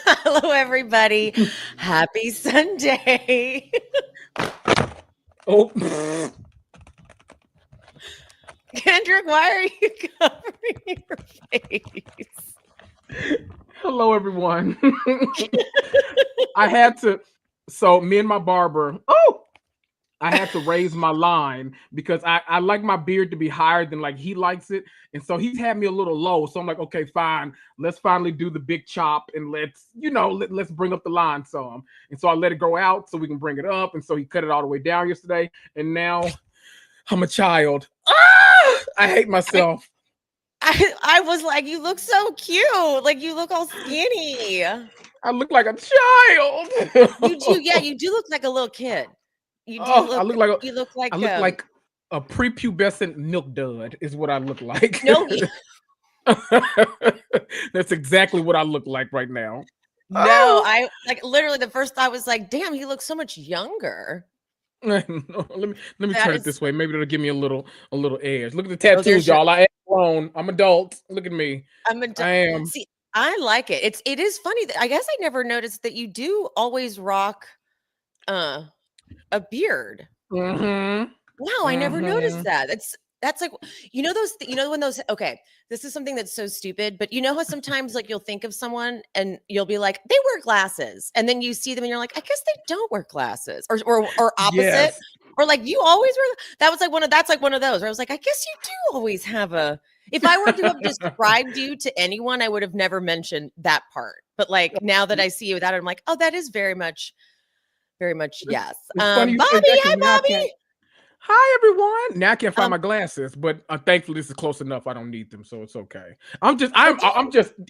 Hello, everybody. Happy Sunday. Oh, Kendrick, why are you covering your face? hello everyone. I had to, so me and my barber, I had to raise my line because I like my beard to be higher than like he likes it. And so he's had me a little low. So I'm like, okay, fine. Let's finally do the big chop and let's bring up the line some. And so I let it grow out so we can bring it up. And so he cut it all the way down yesterday. And now I'm a child. I hate myself. I was like, you look so cute. Like, you look all skinny. I look like a child. You do. Yeah, you do look like a little kid. You do I look like you look like a prepubescent milk dud is what I look like. No. That's exactly what I look like right now. No, I like literally the first thought was like, damn, he looks so much younger. Let me turn it this way. Maybe it'll give me a little edge. Look at the tattoos, y'all. I am grown. I'm adult. Look at me. I'm adult. I am. See, I like it. It is funny that I guess I never noticed that you do always rock a beard. Mm-hmm. Wow, I never noticed that. That's like, when those, okay, this is something that's so stupid, but you know how sometimes like you'll think of someone and you'll be like, they wear glasses. And then you see them and you're like, I guess they don't wear glasses or opposite. Yes. Or like you always wear, that's like one of those where I was like, I guess you do always have if I were to have described you to anyone, I would have never mentioned that part. But like now that I see you without it, I'm like, oh, that is very much yes. Bobby, hi Bobby. Hi everyone. Now I can't find my glasses, but thankfully this is close enough. I don't need them, so it's okay. I'm just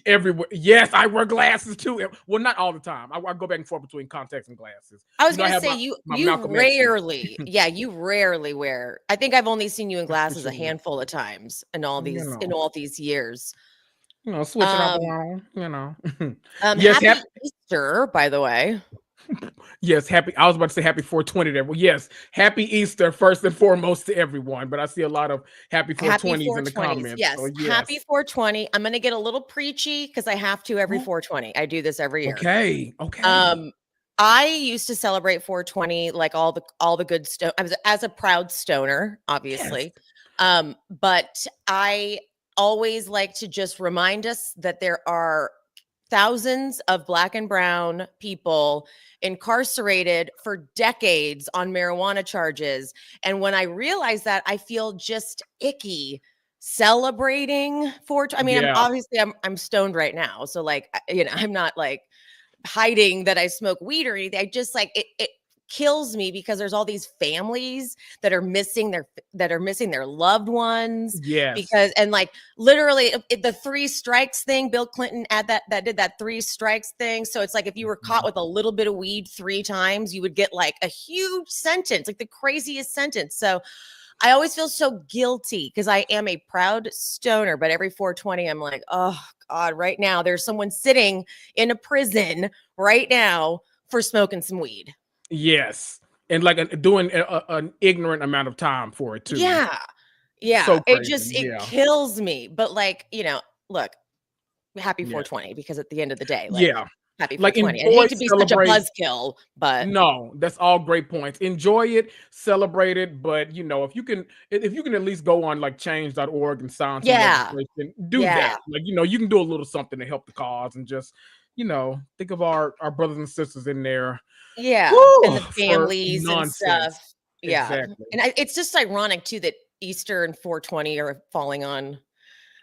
everywhere. Yes, I wear glasses too. Well, not all the time. I go back and forth between contacts and glasses. I was going to say you rarely, you rarely wear. I think I've only seen you in glasses a handful of times in all these years. Switching up on. Yes, happy Easter, by the way. Yes, I was about to say happy 420 to everyone. Yes, happy Easter first and foremost to everyone. But I see a lot of happy 420s in the comments. Yes. So yes, happy 420. I'm gonna get a little preachy because I have to every 420. I do this every year. Okay. I used to celebrate 420 like all the good stuff. I was as a proud stoner, obviously. Yes. But I always like to just remind us that there are thousands of Black and brown people incarcerated for decades on marijuana charges. And when I realize that, I feel just icky celebrating I'm stoned right now. So like, I'm not like hiding that I smoke weed or anything. I just like it kills me because there's all these families that are missing their loved ones. Yes. Because and like literally the 3 strikes thing, Bill Clinton did that 3 strikes thing. So it's like if you were caught with a little bit of weed 3 times, you would get like a huge sentence, like the craziest sentence. So I always feel so guilty because I am a proud stoner, but every 420 I'm like, oh God, right now there's someone sitting in a prison right now for smoking some weed. Yes. And like doing an ignorant amount of time for it too. Yeah. So it kills me. But like, look, happy 420 because at the end of the day, happy 420. I hate to be such a buzzkill, but no, that's all great points. Enjoy it, celebrate it, but if you can at least go on like change.org and sign some legislation, do that. Like, you can do a little something to help the cause and just, think of our brothers and sisters in there. Yeah. And the families and stuff. Yeah. Exactly. And it's just ironic too that Easter and 420 are falling on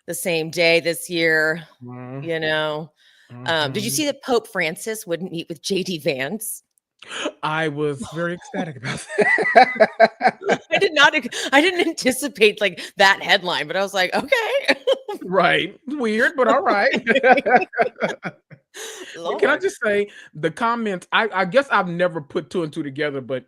the same day this year. Did you see that Pope Francis wouldn't meet with JD Vance? I was very ecstatic about that. I didn't anticipate like that headline, but I was like, okay. Right. Weird, but all right. Can I just say the comments? I guess I've never put 2 and 2 together, but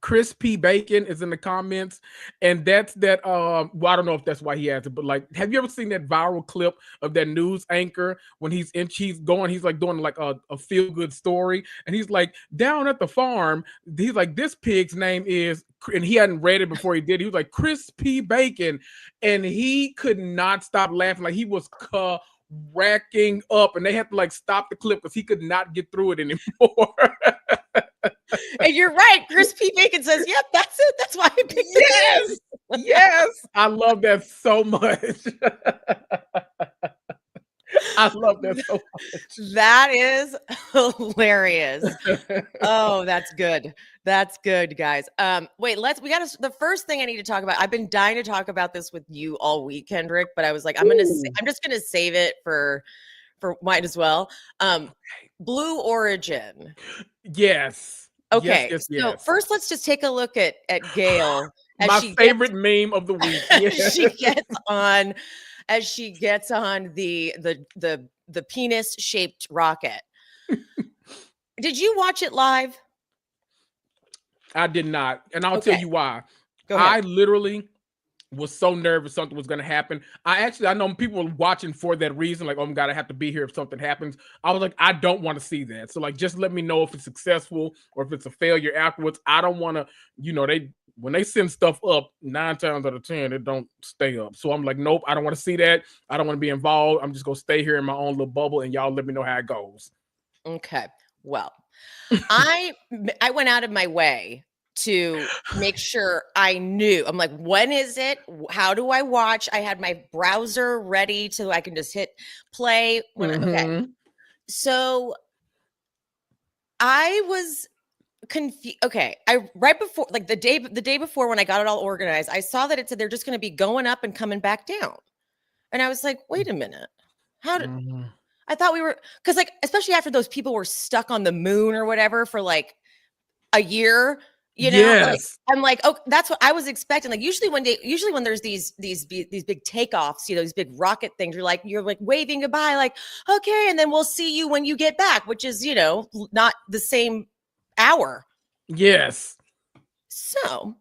Crispy Bacon is in the comments, and that's that. Well, I don't know if that's why he has it, but like, have you ever seen that viral clip of that news anchor when he's like doing like a feel good story, and he's like down at the farm, he's like, this pig's name is, and he hadn't read it before he did. He was like Crispy Bacon, and he could not stop laughing, like he was racking up, and they had to like stop the clip because he could not get through it anymore. And you're right. Crispy Bacon says, yep, that's it. That's why I picked it. Yes. I love that so much. I love that so much. That is hilarious. Oh, that's good. That's good, guys. Wait, the first thing I need to talk about. I've been dying to talk about this with you all week, Kendrick, but I was like, I'm just gonna save it for might as well. Blue Origin. Yes. Okay. Yes. So first, let's just take a look at Gail. My favorite meme of the week. As she gets on the penis shaped rocket. Did you watch it live? I did not, and I'll tell you why. Go ahead. I literally was so nervous something was going to happen. I know people were watching for that reason, like, oh my God, I have to be here if something happens. I was like, I don't want to see that. So like, just let me know if it's successful or if it's a failure afterwards. I don't want to, when they send stuff up, 9 times out of 10, it don't stay up. So I'm like, nope, I don't want to see that. I don't want to be involved. I'm just going to stay here in my own little bubble, and y'all let me know how it goes. Okay. Well, I went out of my way to make sure I knew. I'm like, when is it? How do I watch? I had my browser ready I can just hit play. Okay. So I was confused. Okay. Right before, like the day before when I got it all organized, I saw that it said they're just going to be going up and coming back down. And I was like, wait a minute. How did I thought we were, because like, especially after those people were stuck on the moon or whatever for like a year, Yes. like, I'm like, oh, that's what I was expecting. Like usually when there's these big takeoffs, these big rocket things, you're like waving goodbye, like, okay, and then we'll see you when you get back, which is, not the same hour. Yes. So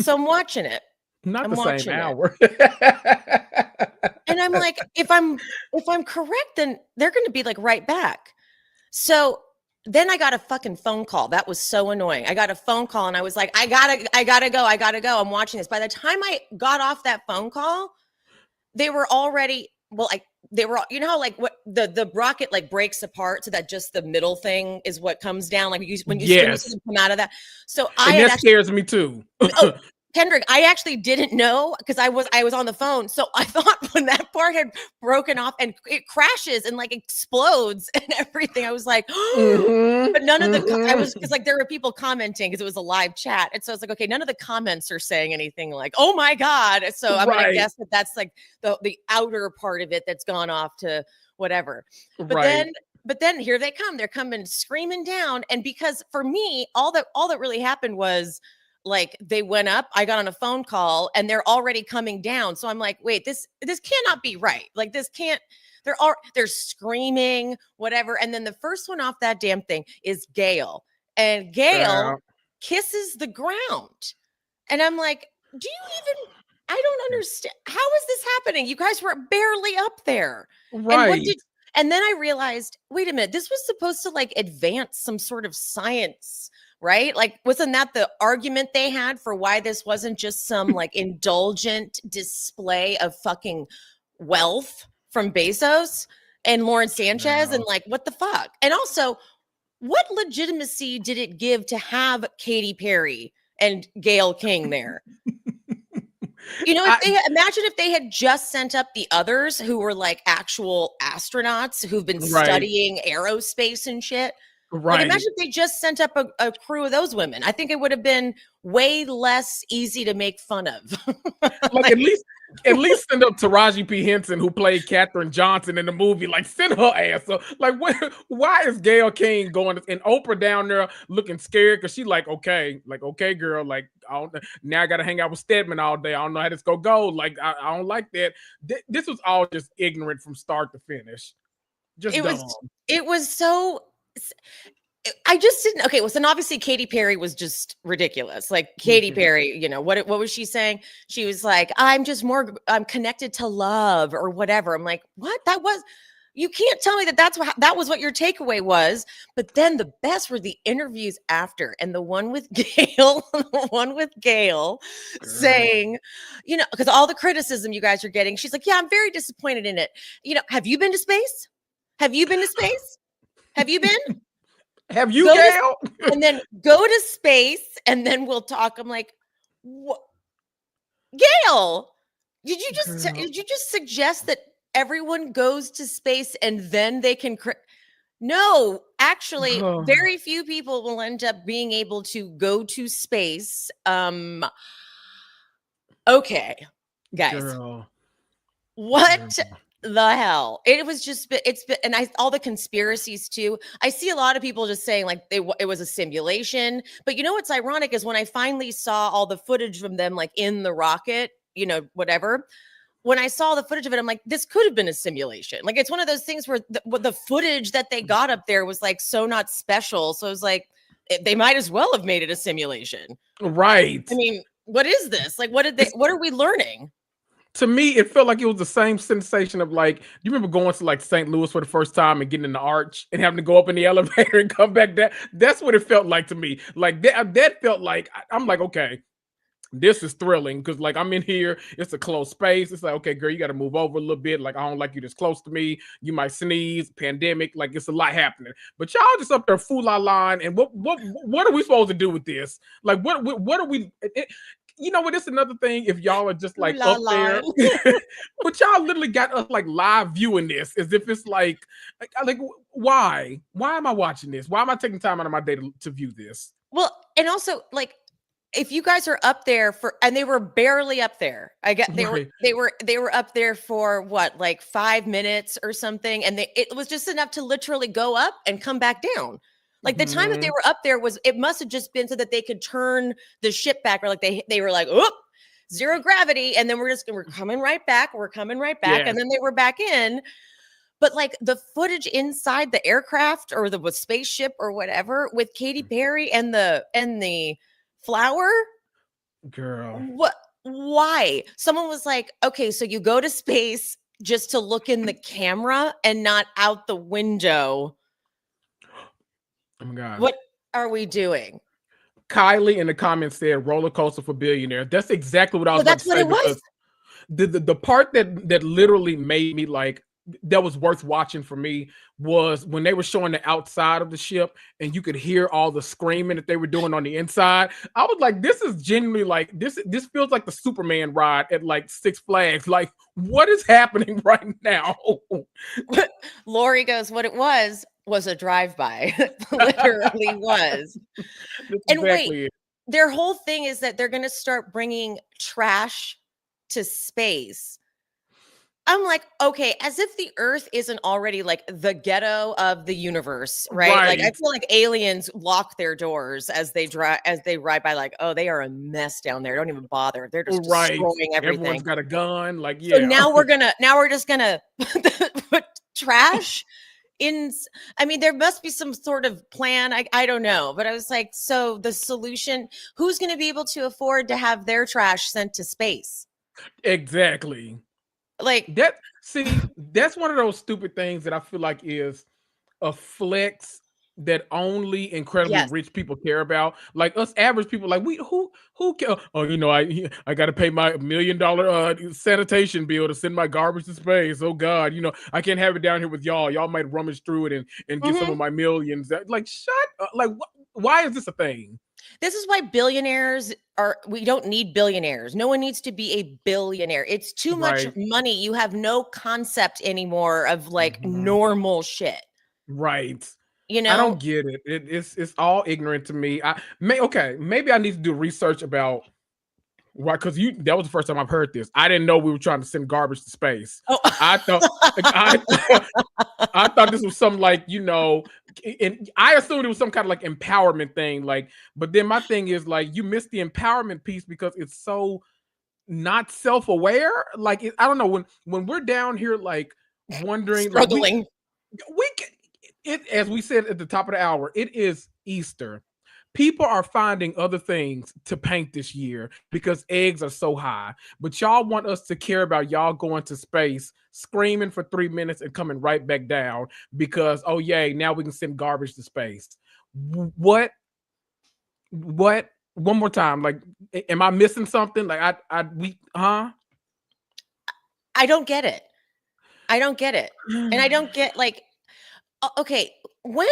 I'm watching it. Not the same hour. And I'm like, if I'm correct, then they're going to be like right back. So then I got a fucking phone call. That was so annoying. I got a phone call and I was like, I gotta go. I'm watching this. By the time I got off that phone call, they were already, how like what the rocket like breaks apart so that just the middle thing is what comes down. Like when you see them come out of that. So that scares me too. Kendrick, I actually didn't know because I was on the phone. So I thought when that part had broken off and it crashes and like explodes and everything, I was like, but none of because like there were people commenting because it was a live chat. And so it's like, okay, none of the comments are saying anything like, oh my God. So I'm going to guess that's like the outer part of it that's gone off to whatever. But then here they come. They're coming screaming down. And because for me, all that really happened was, like they went up, I got on a phone call and they're already coming down. So I'm like, wait, this cannot be right. Like this can't, they're screaming, whatever. And then the first one off that damn thing is Gail. And Gail kisses the ground. And I'm like, I don't understand. How is this happening? You guys were barely up there. Right. And then I realized, wait a minute, this was supposed to like advance some sort of science, right? Like, wasn't that the argument they had for why this wasn't just some like indulgent display of fucking wealth from Bezos and Lauren Sanchez? And like, what the fuck? And also, what legitimacy did it give to have Katy Perry and Gayle King there? Imagine if they had just sent up the others who were like actual astronauts who've been studying aerospace and shit. Right. Like, imagine if they just sent up a crew of those women. I think it would have been way less easy to make fun of. Like at least send up Taraji P. Henson, who played Katherine Johnson in the movie. Like, send her ass up. Like, why is Gayle King going and Oprah down there looking scared? Because she like, okay, girl, like, now I got to hang out with Stedman all day. I don't know how this go. Like, I don't like that. This was all just ignorant from start to finish. Just dumb. It was so. I just didn't. Okay, well, so obviously Katy Perry was just ridiculous. Like Katy Perry, you know what was she saying? She was like, I'm connected to love or whatever. I'm like, what? You can't tell me that was what your takeaway was. But then the best were the interviews after, and the one with Gail, saying, you know, because all the criticism you guys are getting, she's like, yeah, I'm very disappointed in it. You know, have you been to space? Have you been to space? Have you been? Have you, Gail? And then go to space, and then we'll talk. I'm like, what? Gail, did you just suggest that everyone goes to space and then they can? No, actually, very few people will end up being able to go to space. Okay, guys, what? The hell, it was just and all the conspiracies too. I see a lot of people just saying like it was a simulation, but you know what's ironic is when I finally saw all the footage from them like in the rocket, you know, whatever, when I saw the footage of it, I'm like, this could have been a simulation. Like it's one of those things where the footage that they got up there was like so not special, so it was like they might as well have made it a simulation, right? I mean, what is this? Like, what are we learning? To me, it felt like it was the same sensation of like, you remember going to like St. Louis for the first time and getting in the arch and having to go up in the elevator and come back down? That's what it felt like to me. Like that felt like, I'm like, okay, this is thrilling because like I'm in here, it's a closed space. It's like, okay, girl, you got to move over a little bit. Like, I don't like you this close to me. You might sneeze, pandemic, like it's a lot happening. But y'all just up there fool la line. And what are we supposed to do with this? Like, what are we? You know what? It's another thing if y'all are just like up there, but y'all literally got us like live viewing this as if it's like why? Why am I watching this? Why am I taking time out of my day to view this? Well, and also like if you guys are up there and they were barely up there, I get they were up there for what, like 5 minutes or something, and it was just enough to literally go up and come back down. Like the time that they were up there it must have just been so that they could turn the ship back, or like they were like, oh, zero gravity, and then we're coming right back, and then they were back in. But like the footage inside the aircraft or the spaceship or whatever with Katy Perry and the flower, girl, what? Why? Someone was like, okay, so you go to space just to look in the camera and not out the window. Oh my God. What are we doing? Kylie in the comments said roller coaster for billionaire. That's exactly what I was about to say. Because the part that literally made me like, that was worth watching for me was when they were showing the outside of the ship and you could hear all the screaming that they were doing on the inside. I was like, this is genuinely like, this feels like the Superman ride at like Six Flags. Like, what is happening right now? Lori goes, what it was a drive-by. Literally was. And exactly. Wait, their whole thing is that they're going to start bringing trash to space. I'm like, okay, as if the Earth isn't already like the ghetto of the universe, right? Like I feel like aliens lock their doors as they ride by. Like, oh, they are a mess down there. Don't even bother. They're just destroying everything. Everyone's got a gun. Like, yeah. So now we're just gonna put trash in. I mean, there must be some sort of plan. I don't know, but I was like, so the solution? Who's going to be able to afford to have their trash sent to space? Exactly. Like that. See, that's one of those stupid things that I feel like is a flex that only incredibly rich people care about. Like us average people, like who care? Oh, you know, I got to pay my $1 million sanitation bill to send my garbage to space. Oh God, you know, I can't have it down here with y'all. Y'all might rummage through it and get some of my millions. Like, shut up. Like, why is this a thing? This is why we don't need billionaires. No one needs to be a billionaire. It's too much money. You have no concept anymore of like normal shit. Right. You know, I don't get it. It's all ignorant to me. Maybe I need to do research about why, because that was the first time I've heard this. I didn't know we were trying to send garbage to space. Oh. I thought this was some like, you know, and I assumed it was some kind of like empowerment thing. Like, but then my thing is like, you missed the empowerment piece because it's so not self-aware. Like, I don't know, when we're down here like wondering, struggling, like, we can. As we said at the top of the hour, it is Easter. People are finding other things to paint this year because eggs are so high. But y'all want us to care about y'all going to space, screaming for 3 minutes and coming right back down because, oh, yay, now we can send garbage to space. What? What? One more time. Like, am I missing something? Like, I don't get it. I don't get it. And I don't get, like, okay, when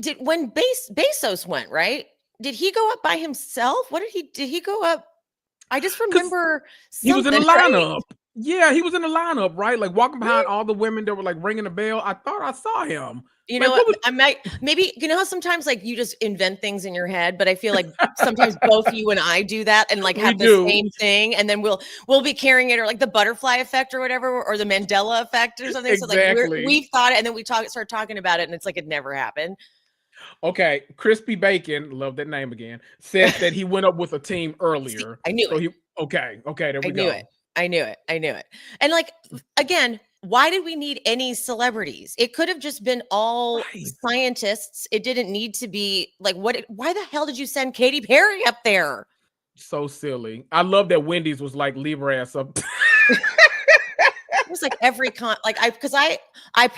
Bezos went, right? Did he go up by himself? Did he go up? I just remember he was in the something, right? lineup. Yeah, he was in the lineup, right? Like walking behind all the women that were like ringing the bell. I thought I saw him. You Like, know what? I might, maybe, you know how sometimes like you just invent things in your head, but I feel like sometimes both you and I do that and like have the same thing, and then we'll be carrying it, or like the butterfly effect or whatever, or the Mandela effect or something. Exactly. So like we've thought it, and then we start talking about it, and it's like it never happened. Okay, Crispy Bacon, love that name again, said that he went up with a team earlier. See, I knew it. Okay, there we go. I knew it. And like, again, why did we need any celebrities? It could have just been all scientists. It didn't need to be like, why the hell did you send Katy Perry up there? So silly. I love that Wendy's was like, leave her ass up. It was like every I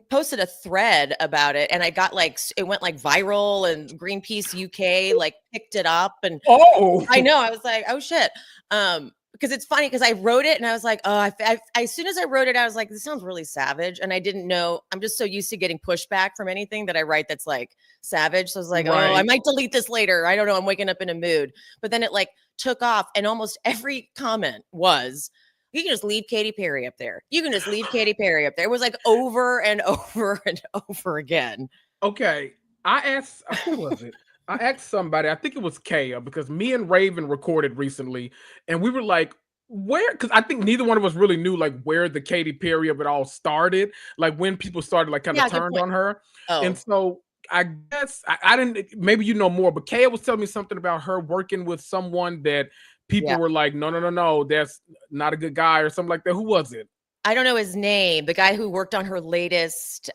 posted a thread about it, and I got like, it went like viral, and Greenpeace UK like picked it up, and I know, I was like, oh shit. Because it's funny, because I wrote it and I was like, oh, as soon as I wrote it, I was like, this sounds really savage. And I didn't know, I'm just so used to getting pushback from anything that I write that's like savage. So I was like, oh, I might delete this later. I don't know. I'm waking up in a mood. But then it like took off, and almost every comment was, you can just leave Katy Perry up there. You can just leave Katy Perry up there. It was like over and over and over again. Okay. I asked, who was it? I asked somebody, I think it was Kaya, because me and Raven recorded recently, and we were like, where? Because I think neither one of us really knew like where the Katy Perry of it all started, like when people started like kind of turned on her. And so I guess I didn't, maybe you know more, but Kaya was telling me something about her working with someone that people were like, no, that's not a good guy or something like that. Who was it? I don't know his name. The guy who worked on her last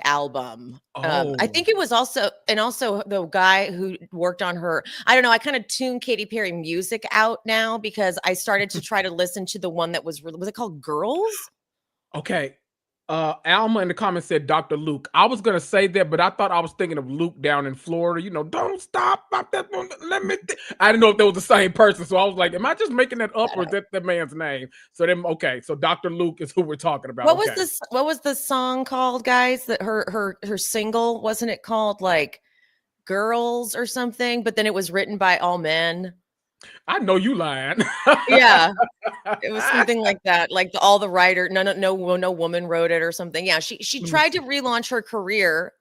album. I think it was also the guy who worked on her. I don't know. I kind of tuned Katy Perry music out now because I started to try to listen to the one that was it called Girls? Okay. Alma in the comments said Dr. Luke. I was gonna say that, but I thought I was thinking of Luke down in Florida. You know, don't stop. Let me. I didn't know if that was the same person, so I was like, "Am I just making that up, or is that the man's name?" So then, okay, so Dr. Luke is who we're talking about. What was the song called, guys? That her single, wasn't it called like Girls or something? But then it was written by all men. I know you lying. Yeah, it was something like that. Like all the writer, no woman wrote it or something. Yeah, she tried to relaunch her career.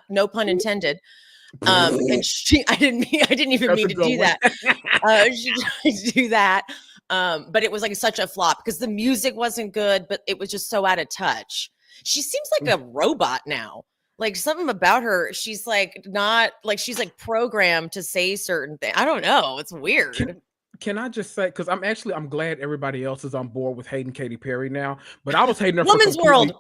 No pun intended. And I didn't even mean to do that. She tried to do that. But it was like such a flop because the music wasn't good, but it was just so out of touch. She seems like a robot now. Like something about her, she's like not like she's like programmed to say certain things. I don't know. It's weird. Can I just say, because I'm glad everybody else is on board with hating Katy Perry now, but I was hating her Woman's World.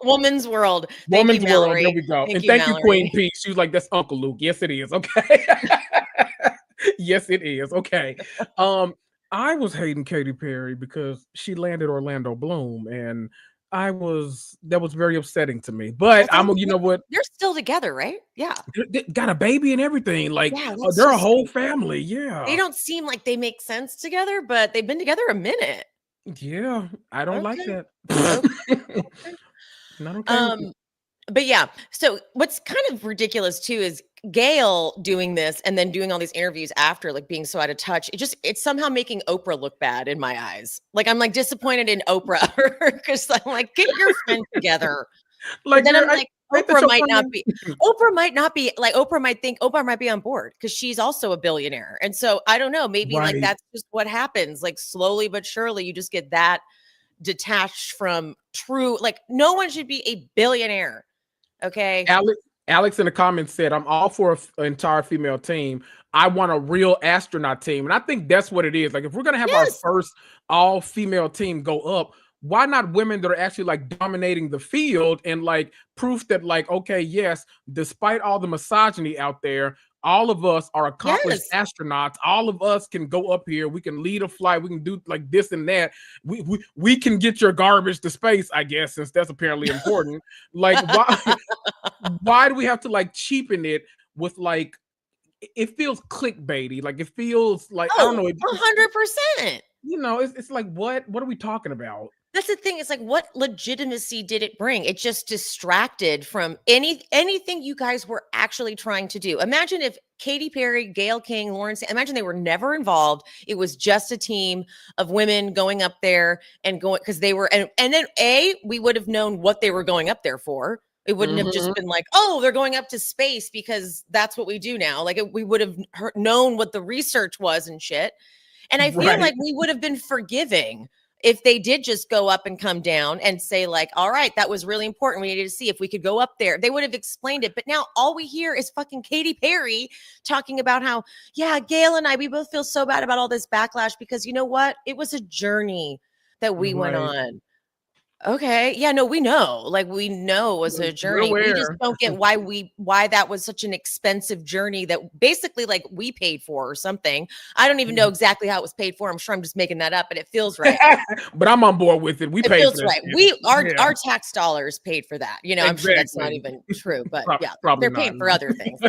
There we go. And thank you, Queen P. She was like, that's Uncle Luke. Yes, it is. Okay. Yes, it is. Okay. I was hating Katy Perry because she landed Orlando Bloom, and that was very upsetting to me. But you know what? They're still together, right? Yeah. They got a baby and everything. Like they're a whole family. Yeah. They don't seem like they make sense together, but they've been together a minute. Yeah. I don't like that. Not okay. But yeah, so what's kind of ridiculous too is Gail doing this and then doing all these interviews after, like being so out of touch. It's somehow making Oprah look bad in my eyes. Like I'm like disappointed in Oprah because I'm like, get your friend together. Like then I'm like, Oprah might not be like, Oprah might think Oprah might be on board because she's also a billionaire. And so I don't know, maybe like that's just what happens. Like slowly but surely you just get that detached from true, like no one should be a billionaire. Okay. Alex in the comments said, I'm all for an entire female team. I want a real astronaut team. And I think that's what it is. Like if we're going to have our first all female team go up, why not women that are actually like dominating the field and like proof that like, okay, yes, despite all the misogyny out there, all of us are accomplished Yes. astronauts. All of us can go up here. We can lead a flight. We can do like this and that. We can get your garbage to space, I guess, since that's apparently important. Like, why do we have to like cheapen it with like, it feels clickbaity. Like it feels like, I don't know. 100%. You know, it's like, what are we talking about? That's the thing. It's like, what legitimacy did it bring? It just distracted from anything you guys were actually trying to do. Imagine if Katy Perry, Gayle King, Lawrence, imagine they were never involved. It was just a team of women going up there and going, because they were, and then we would have known what they were going up there for. It wouldn't have just been like, oh, they're going up to space because that's what we do now. Like we would have known what the research was and shit. And I feel like we would have been forgiving if they did just go up and come down and say like, all right, that was really important. We needed to see if we could go up there. They would have explained it. But now all we hear is fucking Katy Perry talking about how, yeah, Gayle and I, we both feel so bad about all this backlash because you know what? It was a journey that we went on. Okay. Yeah, no, we know. Like we know it was a journey. We just don't get why that was such an expensive journey that basically like we paid for or something. I don't even know exactly how it was paid for. I'm sure I'm just making that up, but it feels right. But I'm on board with it. We paid feels for right. Our tax dollars paid for that. You know, I'm sure that's not even true, but yeah, they're paying for other things.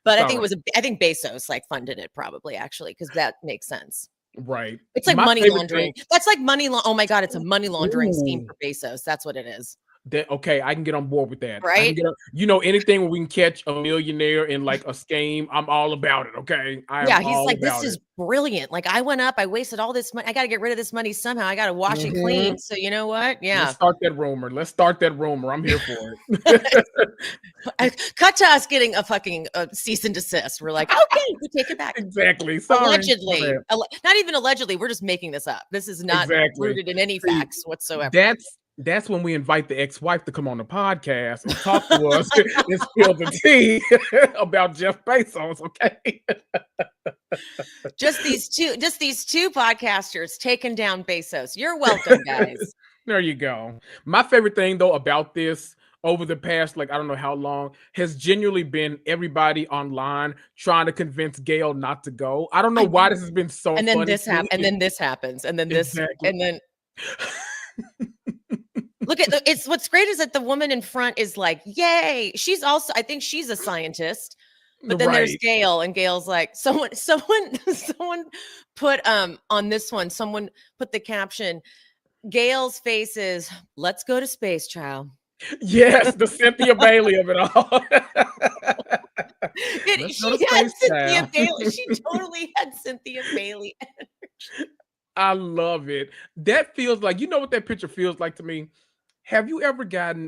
But I think Bezos like funded it probably actually, because that makes sense. Right. It's like money laundering. That's like oh my God, it's a money laundering scheme for Bezos. That's what it is. Okay, I can get on board with that. Right? Anything where we can catch a millionaire in like a scheme, I'm all about it. Okay. He's like, this is brilliant. Like I went up, I wasted all this money. I got to get rid of this money somehow. I got to wash it clean. So you know what? Yeah. Let's start that rumor. I'm here for it. Cut to us getting a fucking cease and desist. We're like, okay, we take it back. Exactly. Allegedly. Not even allegedly. We're just making this up. This is not rooted in any facts whatsoever. That's when we invite the ex-wife to come on the podcast and talk to us and spill the tea about Jeff Bezos, okay? Just these two podcasters taking down Bezos. You're welcome, guys. There you go. My favorite thing though about this over the past, like, I don't know how long, has genuinely been everybody online trying to convince Gayle not to go. I don't know why this has been so and then funny. And then this happens. And then this and then look at it's what's great is that the woman in front is like, yay. She's also, I think she's a scientist. But then there's Gayle, and Gayle's like, someone put on this one, someone put the caption, Gayle's face is, let's go to space, child. Yes, the Cynthia Bailey of it all. She totally had Cynthia Bailey energy. I love it. That feels like, you know what that picture feels like to me? Have you ever gotten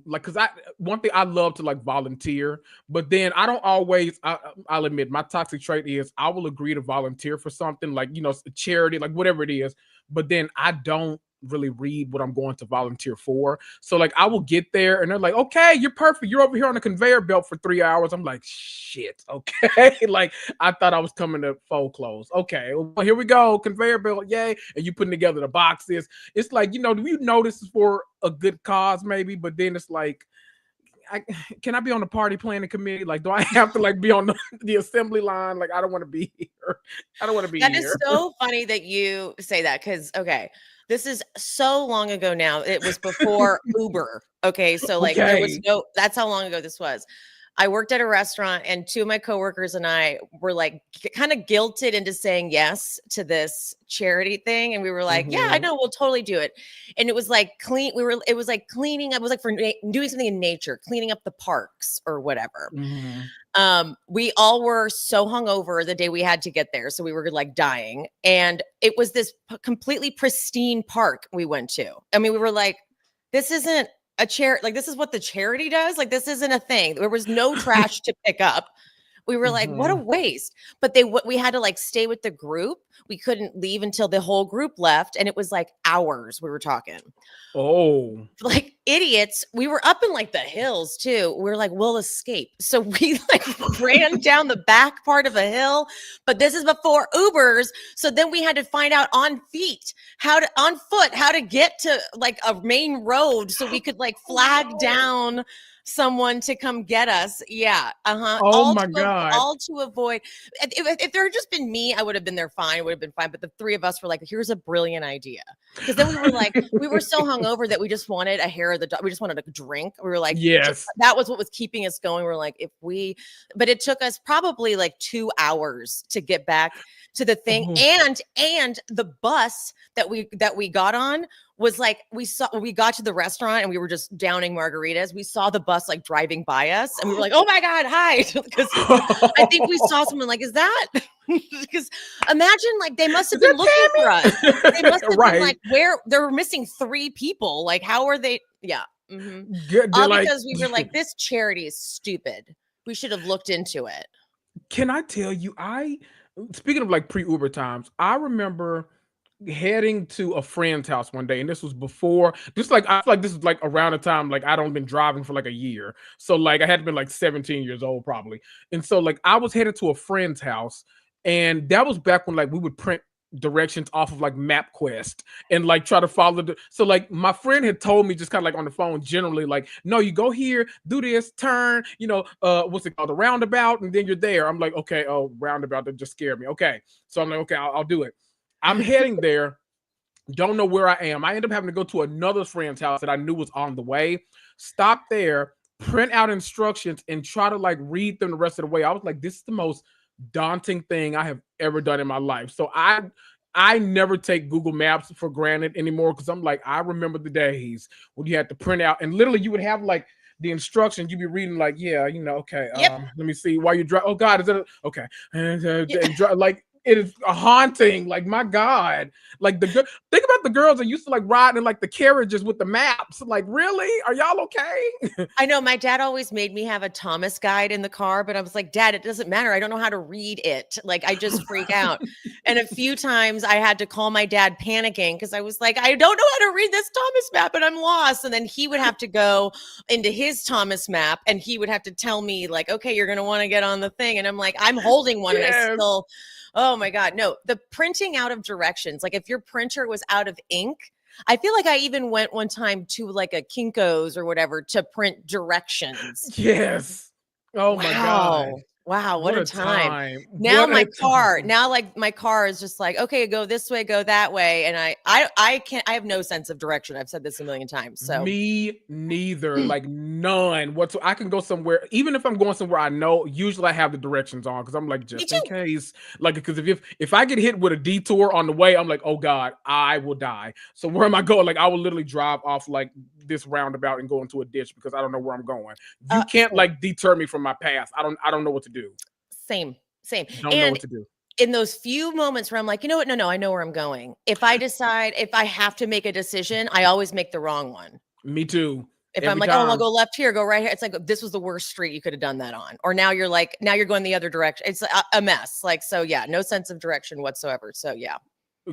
like, because one thing I love to like volunteer, but then I don't always, I'll admit my toxic trait is I will agree to volunteer for something like, you know, charity, like whatever it is, but then I don't really read what I'm going to volunteer for. So like I will get there and they're like, okay, you're perfect. You're over here on a conveyor belt for 3 hours. I'm like, shit, okay. Like I thought I was coming to fold clothes. Okay, well, here we go. Conveyor belt, yay. And you putting together the boxes. It's like, you know, do you know this is for a good cause maybe? But then it's like, can I be on the party planning committee? Like, do I have to like be on the assembly line? Like, I don't want to be here. I don't want to be here. That is so funny that you say that because, okay, this is so long ago now. It was before Uber. Okay. So like there was that's how long ago this was. I worked at a restaurant and two of my coworkers and I were like kind of guilted into saying yes to this charity thing. And we were like, yeah, I know, we'll totally do it. And it was like it was like cleaning. It was like for doing something in nature, cleaning up the parks or whatever. We all were so hungover the day we had to get there. So we were like dying. And it was this completely pristine park we went to. I mean, we were like, this isn't a charity, like this is what the charity does. Like this isn't a thing. There was no trash to pick up. We were like, what a waste. But we had to like stay with the group. We couldn't leave until the whole group left. And it was like hours we were talking. Oh, Like idiots, we were up in like the hills too. We are like, we'll escape. So we like ran down the back part of a hill, but this is before Ubers. So then we had to find out on foot how to get to like a main road so we could like flag down someone to come get us. Yeah. Oh my God. All to avoid. If there had just been me, I would have been there fine. It would have been fine. But the three of us were like, here's a brilliant idea. Because then we were like, we were so hungover that we just wanted a hair of the dog. We just wanted a drink. We were like, yes, that was what was keeping us going. We're like, but it took us probably like 2 hours to get back to the thing. And the bus that we got on was like, we got to the restaurant and we were just downing margaritas. We saw the bus like driving by us and we were like, oh my God, hi. Because I think we saw someone like, is that? Because imagine like they must have been looking for us. They must have been like, where they were missing 3 people. Like, how are they? Yeah. All because we were like, this charity is stupid. We should have looked into it. Can I tell you, speaking of like pre-Uber times, I remember heading to a friend's house one day, and this was before, just like I feel like this is like around the time like I don't been driving for like a year, so like I had been like 17 years old probably, and so like I was headed to a friend's house, and that was back when like we would print directions off of like MapQuest and like try to follow so like my friend had told me just kind of like on the phone generally like, no, you go here, do this, turn, what's it called, a roundabout, and then you're there. I'm like, okay, oh, roundabout, that just scared me. Okay, so I'm like, okay, I'll do it. I'm heading there, don't know where I am. I end up having to go to another friend's house that I knew was on the way, stop there, print out instructions, and try to like read them the rest of the way. I was like, this is the most daunting thing I have ever done in my life. So I never take Google Maps for granted anymore, because I'm like, I remember the days when you had to print out and literally you would have like the instructions, you'd be reading like, yeah, okay, let me see, while you drive, oh God, is it okay? And like, it is a haunting, like, my God, like think about the girls that used to like ride in like the carriages with the maps. Like, really, are y'all okay? I know my dad always made me have a Thomas guide in the car, but I was like, Dad, it doesn't matter, I don't know how to read it. Like, I just freak out. And a few times I had to call my dad panicking because I was like, I don't know how to read this Thomas map and I'm lost. And then he would have to go into his Thomas map and he would have to tell me like, okay, you're gonna want to get on the thing. And I'm like, I'm holding one. And I still, oh my God, no, the printing out of directions. Like if your printer was out of ink, I feel like I even went one time to like a Kinko's or whatever to print directions. Yes. Oh my God. Wow, what a time. Now my car is just like, okay, go this way, go that way. And I can't, I have no sense of direction. I've said this a million times. So me neither, like none. I can go somewhere, even if I'm going somewhere I know, usually I have the directions on because I'm like, just in case. Like, because if I get hit with a detour on the way, I'm like, oh God, I will die. So where am I going? Like, I will literally drive off like this roundabout and go into a ditch because I don't know where I'm going. You can't like deter me from my path. I don't know what to do. Same. Don't know what to do. In those few moments where I'm like, you know what? No, I know where I'm going. If I have to make a decision, I always make the wrong one. Me too. If I'm like, oh, I'll go left here, go right here. It's like, this was the worst street you could have done that on. Or now you're going the other direction. It's a mess. Like, so yeah, no sense of direction whatsoever. So yeah.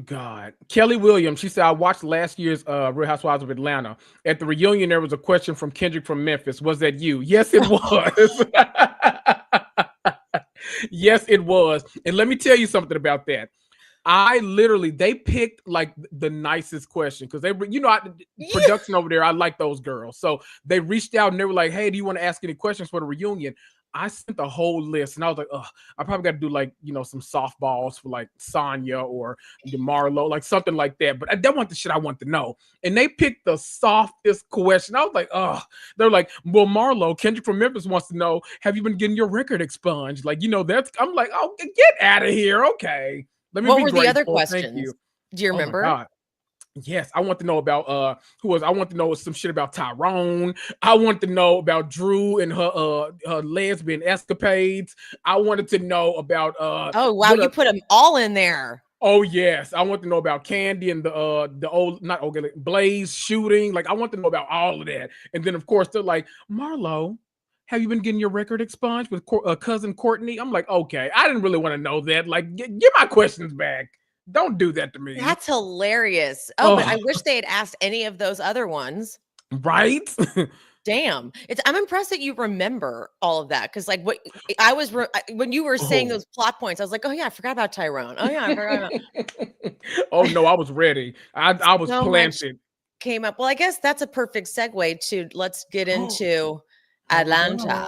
God. Kelly Williams, she said, I watched last year's Real Housewives of Atlanta. At the reunion, there was a question from Kendrick from Memphis. Was that you? Yes, it was. Yes, it was. And let me tell you something about that. They picked like the nicest question because they, production over there, I like those girls. So they reached out and they were like, hey, do you want to ask any questions for the reunion? I sent the whole list and I was like, I probably got to do like, some softballs for like Sonya or Marlo, like something like that. But that wasn't the shit I want to know. And they picked the softest question. I was like, they're like, well, Marlo, Kendrick from Memphis wants to know, have you been getting your record expunged? Like, I'm like, oh, get out of here. Okay. What were the other questions? Do you remember? Oh yes, I want to know about I want to know some shit about Tyrone. I want to know about Drew and her lesbian escapades. I wanted to know about oh wow, you put them all in there. Oh yes, I want to know about Candy and the Blaze shooting. Like, I want to know about all of that. And then of course they're like, Marlo, have you been getting your record expunged with cousin Courtney? I'm like, okay, I didn't really want to know that. Like, get my questions back. Don't do that to me. That's hilarious. Oh, but I wish they had asked any of those other ones. Right? Damn. I'm impressed that you remember all of that, because like what I was when you were saying Oh. those plot points, I was like, oh yeah, I forgot about Tyrone. Oh yeah, I forgot Oh about no, I was ready. I was so much planted. came up. Well, I guess that's a perfect segue to let's get into Here we Atlanta.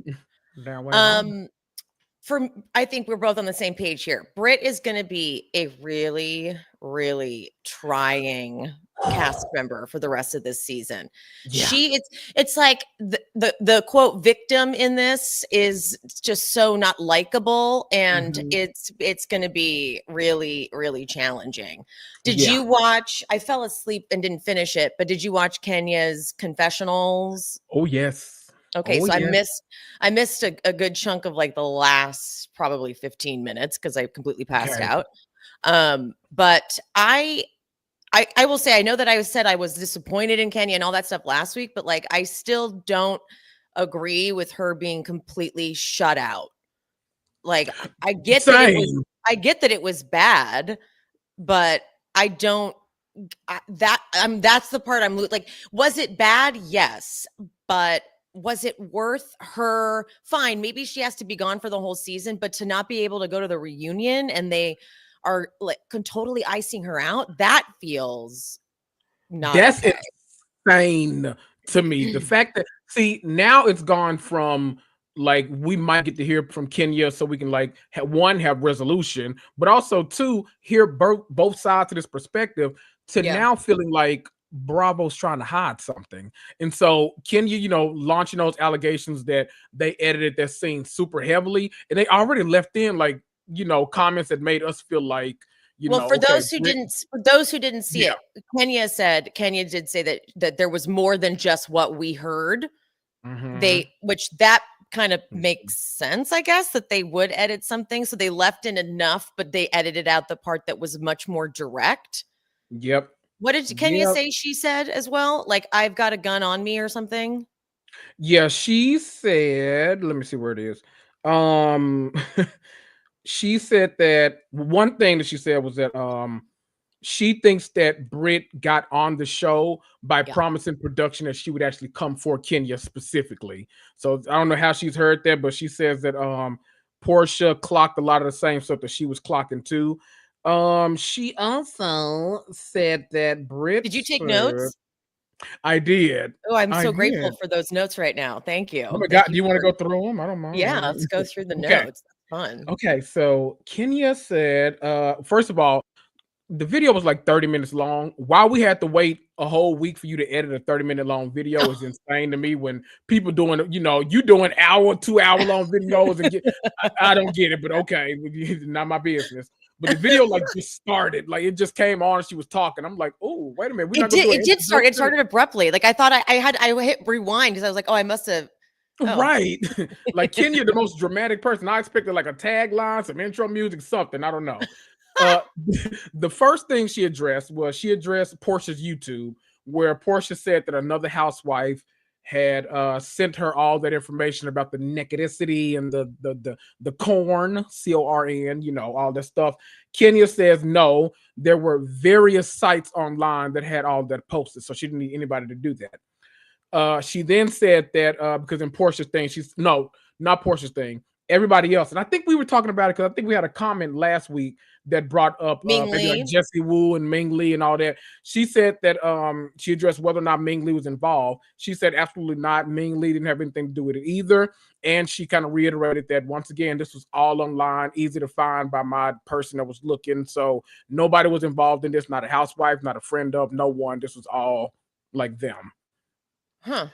go. Now wait on. Um, I think we're both on the same page here. Britt is going to be a really, really trying cast member for the rest of this season. Yeah. It's like the quote victim in this is just so not likable, and it's going to be really, really challenging. Did Yeah. you watch? I fell asleep and didn't finish it, but did you watch Kenya's confessionals? Oh yes. Okay, Oh so yes. I missed a good chunk of like the last probably 15 minutes because I completely passed Okay. out. But I will say I know that I said I was disappointed in Kenya and all that stuff last week, but like I still don't agree with her being completely shut out. Like I get that Same. it was bad, but I don't that's the part I'm like, was it bad? Yes, but was it worth her? Fine, maybe she has to be gone for the whole season, but to not be able to go to the reunion and they are like totally icing her out, that feels not That's okay. insane to me. The fact that see now it's gone from like we might get to hear from Kenya so we can like have resolution, but also two hear both sides of this perspective to Yeah. now feeling like Bravo's trying to hide something. And so Kenya, launching those allegations that they edited that scene super heavily, and they already left in like, comments that made us feel like, Well, okay, for those who didn't see yeah. it, Kenya did say that there was more than just what we heard. Which that kind of makes sense, I guess, that they would edit something. So they left in enough, but they edited out the part that was much more direct. Yep. What did Kenya say she said as well? Like, I've got a gun on me or something? Yeah, she said, let me see where it is. Um she said that one thing that she said was that she thinks that Britt got on the show by Yeah. promising production that she would actually come for Kenya specifically. So I don't know how she's heard that, but she says that Portia clocked a lot of the same stuff that she was clocking too. She also said that Britt Did you take said, notes? I did. Oh, I'm I so grateful did. for those notes right now. Thank Oh you. my God. Thank you Do you want to for go through them? I don't mind. Yeah, let's go through the Okay. notes. That's fun. Okay. So Kenya said, first of all, the video was like 30 minutes long. Why we had to wait a whole week for you to edit a 30-minute long video is insane to me. When people doing, you doing hour, 2 hour long videos and I don't get it, but okay, not my business. But the video like just started, like it just came on. She was talking. I'm like, oh, wait a minute, we're not gonna do It did start. It introduction? started abruptly. Like I thought I hit rewind because I was like, oh, I must have. Oh, Right. Like Kenya, the most dramatic person. I expected like a tagline, some intro music, something. I don't know. Uh the first thing she addressed Portia's YouTube, where Portia said that another housewife had sent her all that information about the necroticity and the corn, CORN, all that stuff. Kenya says no, there were various sites online that had all that posted, so she didn't need anybody to do that. She then said that because in Portia's thing, not Portia's thing, everybody else. And I think we were talking about it because I think we had a comment last week that brought up Ming maybe like Lee. Jesse Wu and Ming Lee and all that. She said that she addressed whether or not Ming Lee was involved. She said absolutely not. Ming Lee didn't have anything to do with it either. And she kind of reiterated that once again, this was all online, easy to find by my person that was looking. So nobody was involved in this, not a housewife, not a friend of, no one. This was all like them. Huh.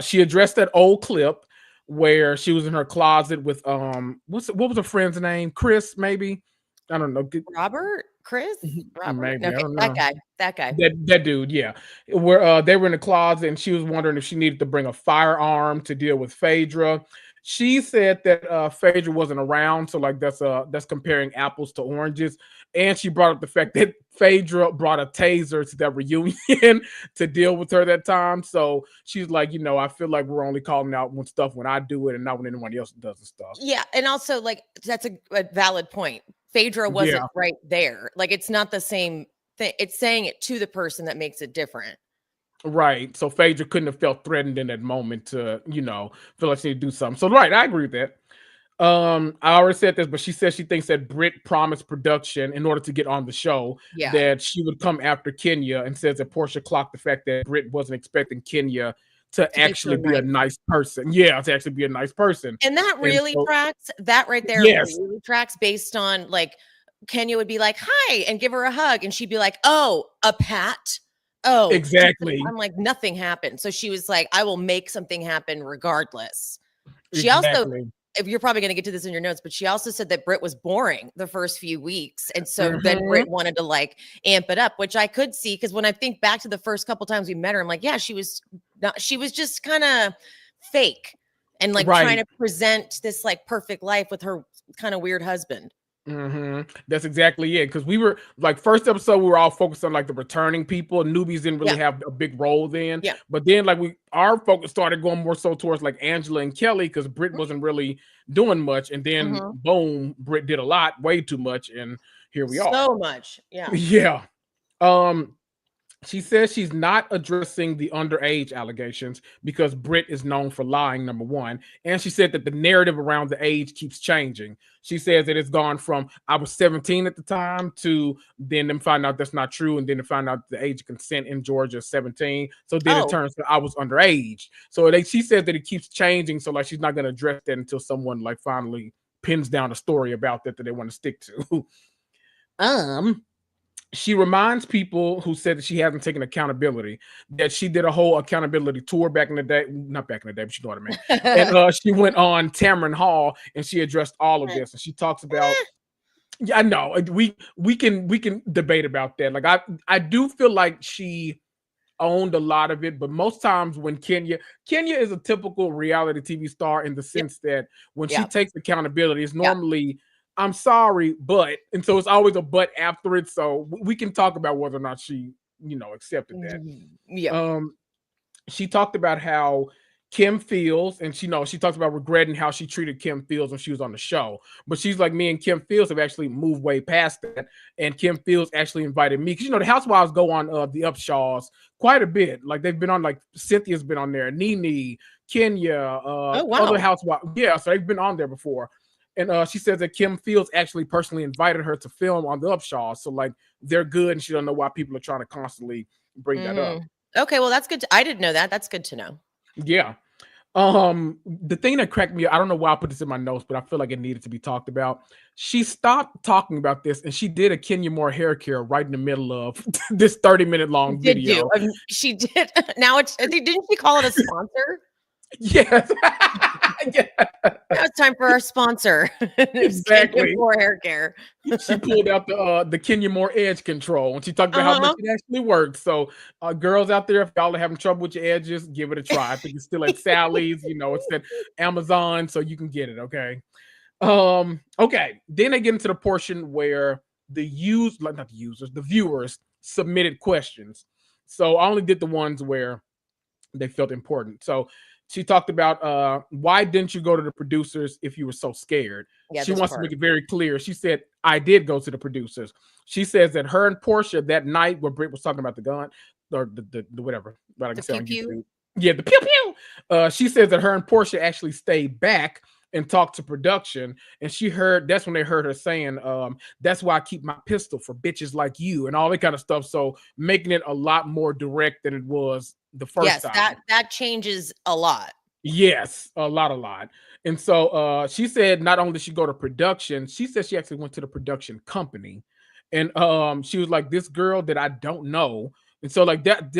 She addressed that old clip where she was in her closet with what was her friend's name? Chris, maybe. I don't know. Robert? Chris? Robert? Maybe I Okay, don't that know. guy. That guy. That dude, yeah. Where they were in the closet and she was wondering if she needed to bring a firearm to deal with Phaedra. She said that Phaedra wasn't around, so like that's comparing apples to oranges. And she brought up the fact that Phaedra brought a taser to that reunion to deal with her that time. So she's like, I feel like we're only calling out when I do it and not when anyone else does the stuff. Yeah, and also like that's a valid point. Phaedra wasn't Yeah. right there. Like it's not the same thing. It's saying it to the person that makes it different. Right. So Phaedra couldn't have felt threatened in that moment to, feel like she need to do something. So right, I agree with that. I already said this, but she says she thinks that Britt promised production in order to get on the show Yeah. that she would come after Kenya, and says that Portia clocked the fact that Britt wasn't expecting Kenya to To be so actually be a nice. nice person. Yeah, to actually be a nice person. And that And really so, tracks. That right there yes, really tracks based on like Kenya would be like, "Hi," and give her a hug, and she'd be like, "Oh, a pat? Oh, exactly. I'm like, nothing happened." So she was like, "I will make something happen regardless." She also, Exactly. if you're probably going to get to this in your notes, but she also said that Britt was boring the first few weeks. And so then Hmm. Britt wanted to like amp it up, which I could see because when I think back to the first couple times we met her, I'm like, yeah, she was not, she was just kind of fake and like trying Right. to present this like perfect life with her kind of weird husband. That's exactly it. Because we were like, first episode, we were all focused on like the returning people. Newbies didn't really Yeah. have a big role then. Yeah. But then like our focus started going more so towards like Angela and Kelly, because Britt wasn't really doing much. And then Mm-hmm. boom, Britt did a lot, way too much, and here we are. So much. Yeah. Yeah. Um, she says she's not addressing the underage allegations because Britt is known for lying, number one. And she said that the narrative around the age keeps changing. She says that it's gone from I was 17 at the time to then them find out that's not true. And then to find out the age of consent in Georgia is 17. So then it Oh, turns to I was underage. So she says that it keeps changing. So like she's not going to address that until someone like finally pins down a story about that they want to stick to. um she reminds people who said that she hasn't taken accountability that she did a whole accountability tour back in the day, not back in the day, but you know what I mean. And she went on Tamron Hall and she addressed all of this, and she talks about, yeah, I know we can debate about that. Like I do feel like she owned a lot of it, but most times when Kenya is a typical reality TV star in the yeah. sense that when she Yeah. takes accountability, it's Yeah. normally I'm sorry, but, and so it's always a but after it. So we can talk about whether or not she, accepted that. Yeah. Um, she talked about how Kim feels, and she talks about regretting how she treated Kim Fields when she was on the show. But she's like, me and Kim Fields have actually moved way past that, and Kim Fields actually invited me because the Housewives go on the Upshaws quite a bit. Like they've been on, like Cynthia's been on there, Nene, Kenya, Oh, other wow. housewives. Yeah, so they've been on there before. And she says that Kim Fields actually personally invited her to film on the Upshaws. So like they're good, and she don't know why people are trying to constantly bring that up. Okay. Well, that's good. I didn't know that. That's good to know. Yeah. The thing that cracked me, I don't know why I put this in my notes, but I feel like it needed to be talked about. She stopped talking about this and she did a Kenya Moore hair care right in the middle of this 30-minute long Did you? video. She did. Now didn't she call it a sponsor? Yes. Yeah, Now it's time for our sponsor. exactly. For hair care. She pulled out the Kenya Moore edge control and she talked about how much it actually works. So girls out there, if y'all are having trouble with your edges, give it a try. I think it's still at Sally's, it's at Amazon, so you can get it. Okay. Then they get into the portion where the viewers submitted questions. So I only did the ones where they felt important. So she talked about why didn't you go to the producers if you were so scared? Yeah, She this wants to part. make it very clear. She said, I did go to the producers. She says that her and Portia that night where Britt was talking about the gun or the whatever, but I can The say pew on pew. YouTube. Yeah, the pew pew. She says that her and Portia actually stayed back and talked to production, and that's when they heard her saying, that's why I keep my pistol for bitches like you and all that kind of stuff. So making it a lot more direct than it was the first Yes, time. that changes a lot. Yes, a lot. And so she said not only did she go to production, she said she actually went to the production company. And she was like, this girl that I don't know. And so like that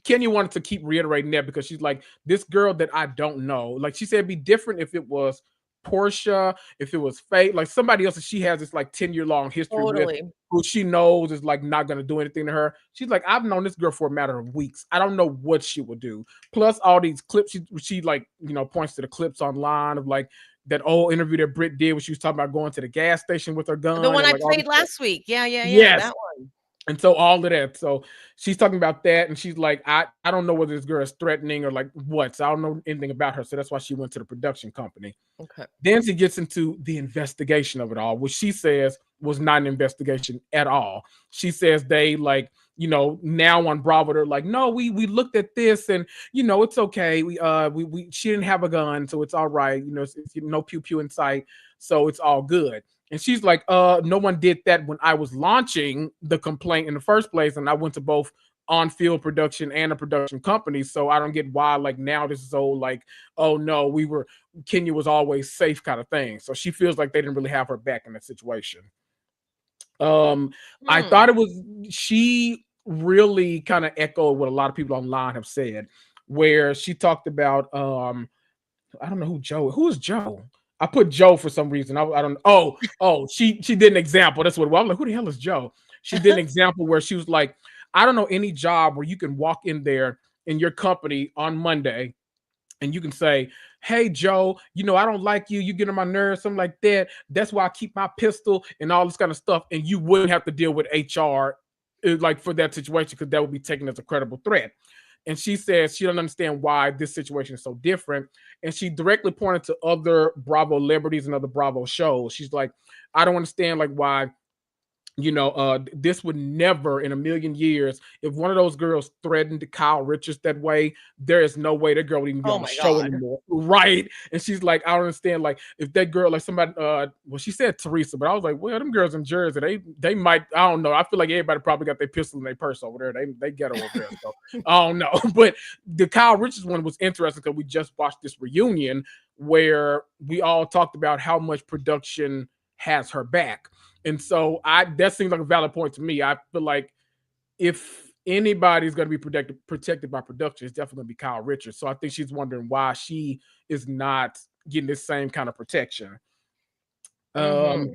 Kenya wanted to keep reiterating that because she's like, this girl that I don't know. Like she said it'd be different if it was Portia, if it was Faye, like somebody else that she has this like 10-year long history with, Totally. who she knows is like not gonna do anything to her. She's like, I've known this girl for a matter of weeks. I don't know what she would do. Plus all these clips, she like, points to the clips online of like that old interview that Britt did when she was talking about going to the gas station with her gun The one and I like all this played stuff. last week. Yeah, Yes. that one. And so all of that. So she's talking about that, and she's like, I don't know whether this girl is threatening or like what. So I don't know anything about her. So that's why she went to the production company. Okay. Then she gets into the investigation of it all, which she says was not an investigation at all. She says they like, now on Bravo, they're like, no, we looked at this and it's okay. We she didn't have a gun, so it's all right. It's no pew pew in sight, so it's all good. And she's like, no one did that when I was launching the complaint in the first place, and I went to both on-field production and a production company, so I don't get why like now this is all like, oh no, Kenya was always safe kind of thing. So she feels like they didn't really have her back in that situation. I thought she really kind of echoed what a lot of people online have said, where she talked about I don't know who is Joe. I put Joe for some reason. I don't she did an example. That's what it was. I'm like, who the hell is Joe? She did an example where she was like, I don't know any job where you can walk in there in your company on Monday and you can say, hey, Joe, I don't like you. You get on my nerves, something like that. That's why I keep my pistol and all this kind of stuff. And you wouldn't have to deal with HR like for that situation, because that would be taken as a credible threat. And she says she doesn't understand why this situation is so different. And she directly pointed to other Bravo celebrities and other Bravo shows. She's like, I don't understand like why this would never in a million years, if one of those girls threatened Kyle Richards that way, there is no way that girl would even be on the show anymore. Right. And she's like, I don't understand, like if that girl, like somebody she said Teresa, but I was like, well, them girls in Jersey, they might, I don't know. I feel like everybody probably got their pistol in their purse over there. They get over there. So I don't know. But the Kyle Richards one was interesting because we just watched this reunion where we all talked about how much production has her back. And so that seems like a valid point to me. I feel like if anybody's going to be protected by production, it's definitely going to be Kyle Richards. So I think she's wondering why she is not getting this same kind of protection. They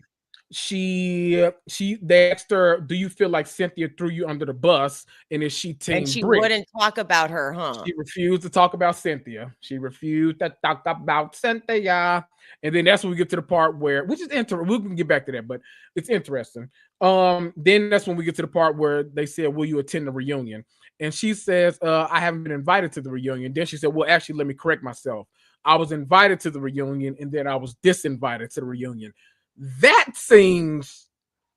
asked her, do you feel like Cynthia threw you under the bus? And is she team And she Brit? wouldn't talk about her, huh? She refused to talk about Cynthia. She refused to talk about Cynthia. And then that's when we get to the part where, which is interesting. We can get back to that, but it's interesting. Then that's when we get to the part where they said, will you attend the reunion? And she says, I haven't been invited to the reunion. Then she said, well, actually, let me correct myself. I was invited to the reunion and then I was disinvited to the reunion. That seems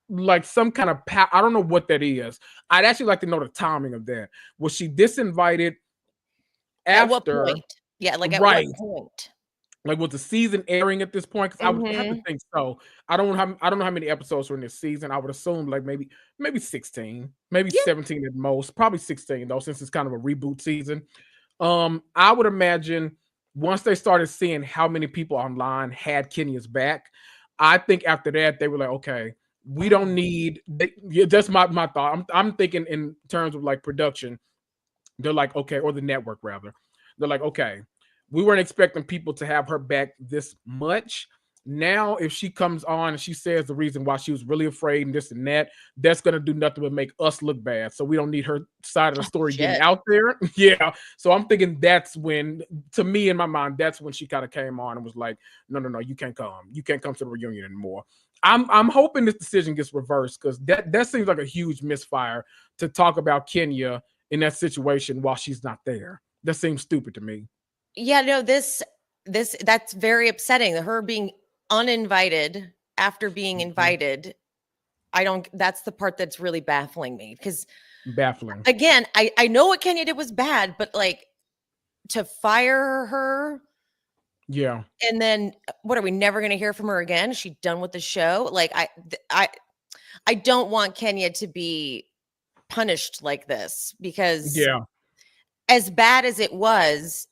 like some kind of I don't know what that is. I'd actually like to know the timing of that. Was she disinvited after? At what point? Yeah, like at what point? Like was the season airing at this point? Because I would have to think so. I don't know how many episodes were in this season. I would assume like maybe 16, maybe 17 at most. Probably 16 though, since it's kind of a reboot season. I would imagine once they started seeing how many people online had Kenya's back, I think after that they were like, okay, we don't need. That's my thought. I'm thinking in terms of like production. They're like, okay, or the network rather. They're like, okay, we weren't expecting people to have her back this much. Now, if she comes on and she says the reason why she was really afraid and this and that, that's going to do nothing but make us look bad. So we don't need her side of the story getting out there. Yeah. So I'm thinking that's when, to me in my mind, that's when she kind of came on and was like, no, you can't come. You can't come to the reunion anymore. I'm hoping this decision gets reversed because that seems like a huge misfire to talk about Kenya in that situation while she's not there. That seems stupid to me. Yeah, no, that's very upsetting. Her being uninvited after being invited. That's the part that's really baffling me because again, I know what Kenya did was bad, but like to fire her. Yeah. And then what, are we never going to hear from her again? Is she done with the show? Like I don't want Kenya to be punished like this because as bad as it was,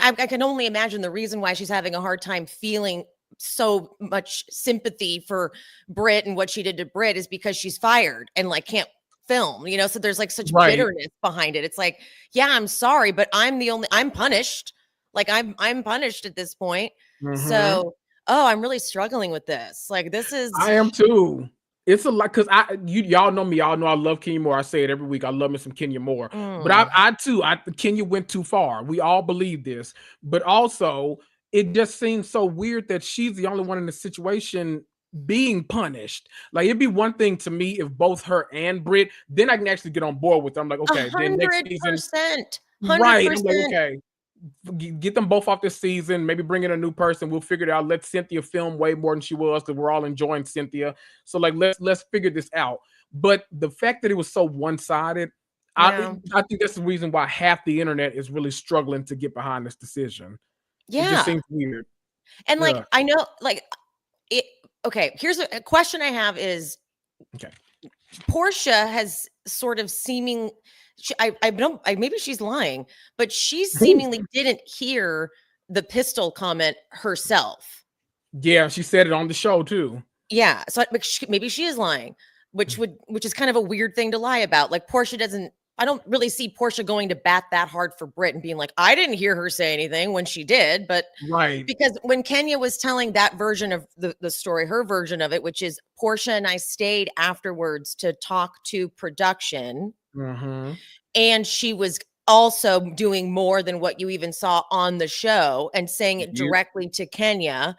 I can only imagine the reason why she's having a hard time feeling so much sympathy for Brit and what she did to Brit is because she's fired and like can't film, so there's like such bitterness behind it. It's like, yeah, I'm sorry, but I'm punished. Like I'm punished at this point. So, I'm really struggling with this. Like I am too. It's a lot because y'all know me. Y'all know I love Kenya Moore. I say it every week. I love me some Kenya Moore. But I too, Kenya went too far. We all believe this. But also, it just seems so weird that she's the only one in the situation being punished. Like it'd be one thing to me if both her and Brit, then I can actually get on board with them. I'm like, okay, then next season, 100%. right? I'm like, okay, get them both off this season, maybe bring in a new person. We'll figure it out. Let Cynthia film way more than she was because we're all enjoying Cynthia. So like let's figure this out. But the fact that it was so one-sided, Yeah. I think that's the reason why half the internet is really struggling to get behind this decision. It just Yeah. seems weird. And like Yeah. I know like it okay, here's a question I have is Okay. Portia has sort of seeming I don't maybe she's lying, but she Ooh. seemingly didn't hear the pistol comment herself. Yeah, she said it on the show too. Yeah, so maybe she is lying, which is kind of a weird thing to lie about. Like Portia doesn't I don't really see Portia going to bat that hard for Brit and being like, I didn't hear her say anything when she did. But Right. because when Kenya was telling that version of the story, her version of it, which is Portia and I stayed afterwards to talk to production, and she was also doing more than what you even saw on the show and saying it Yep. directly to Kenya.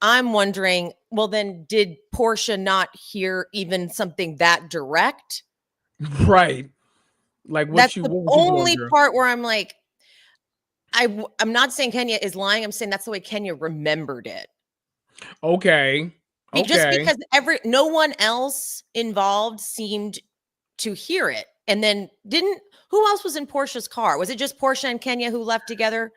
I'm wondering, well, then did Portia not hear even something that direct? Right. Like That's what the was you doing only there? part where I'm like, I'm not saying Kenya is lying. I'm saying that's the way Kenya remembered it. Okay. Just Okay. because no one else involved seemed to hear it. And then who else was in Portia's car? Was it just Portia and Kenya who left together?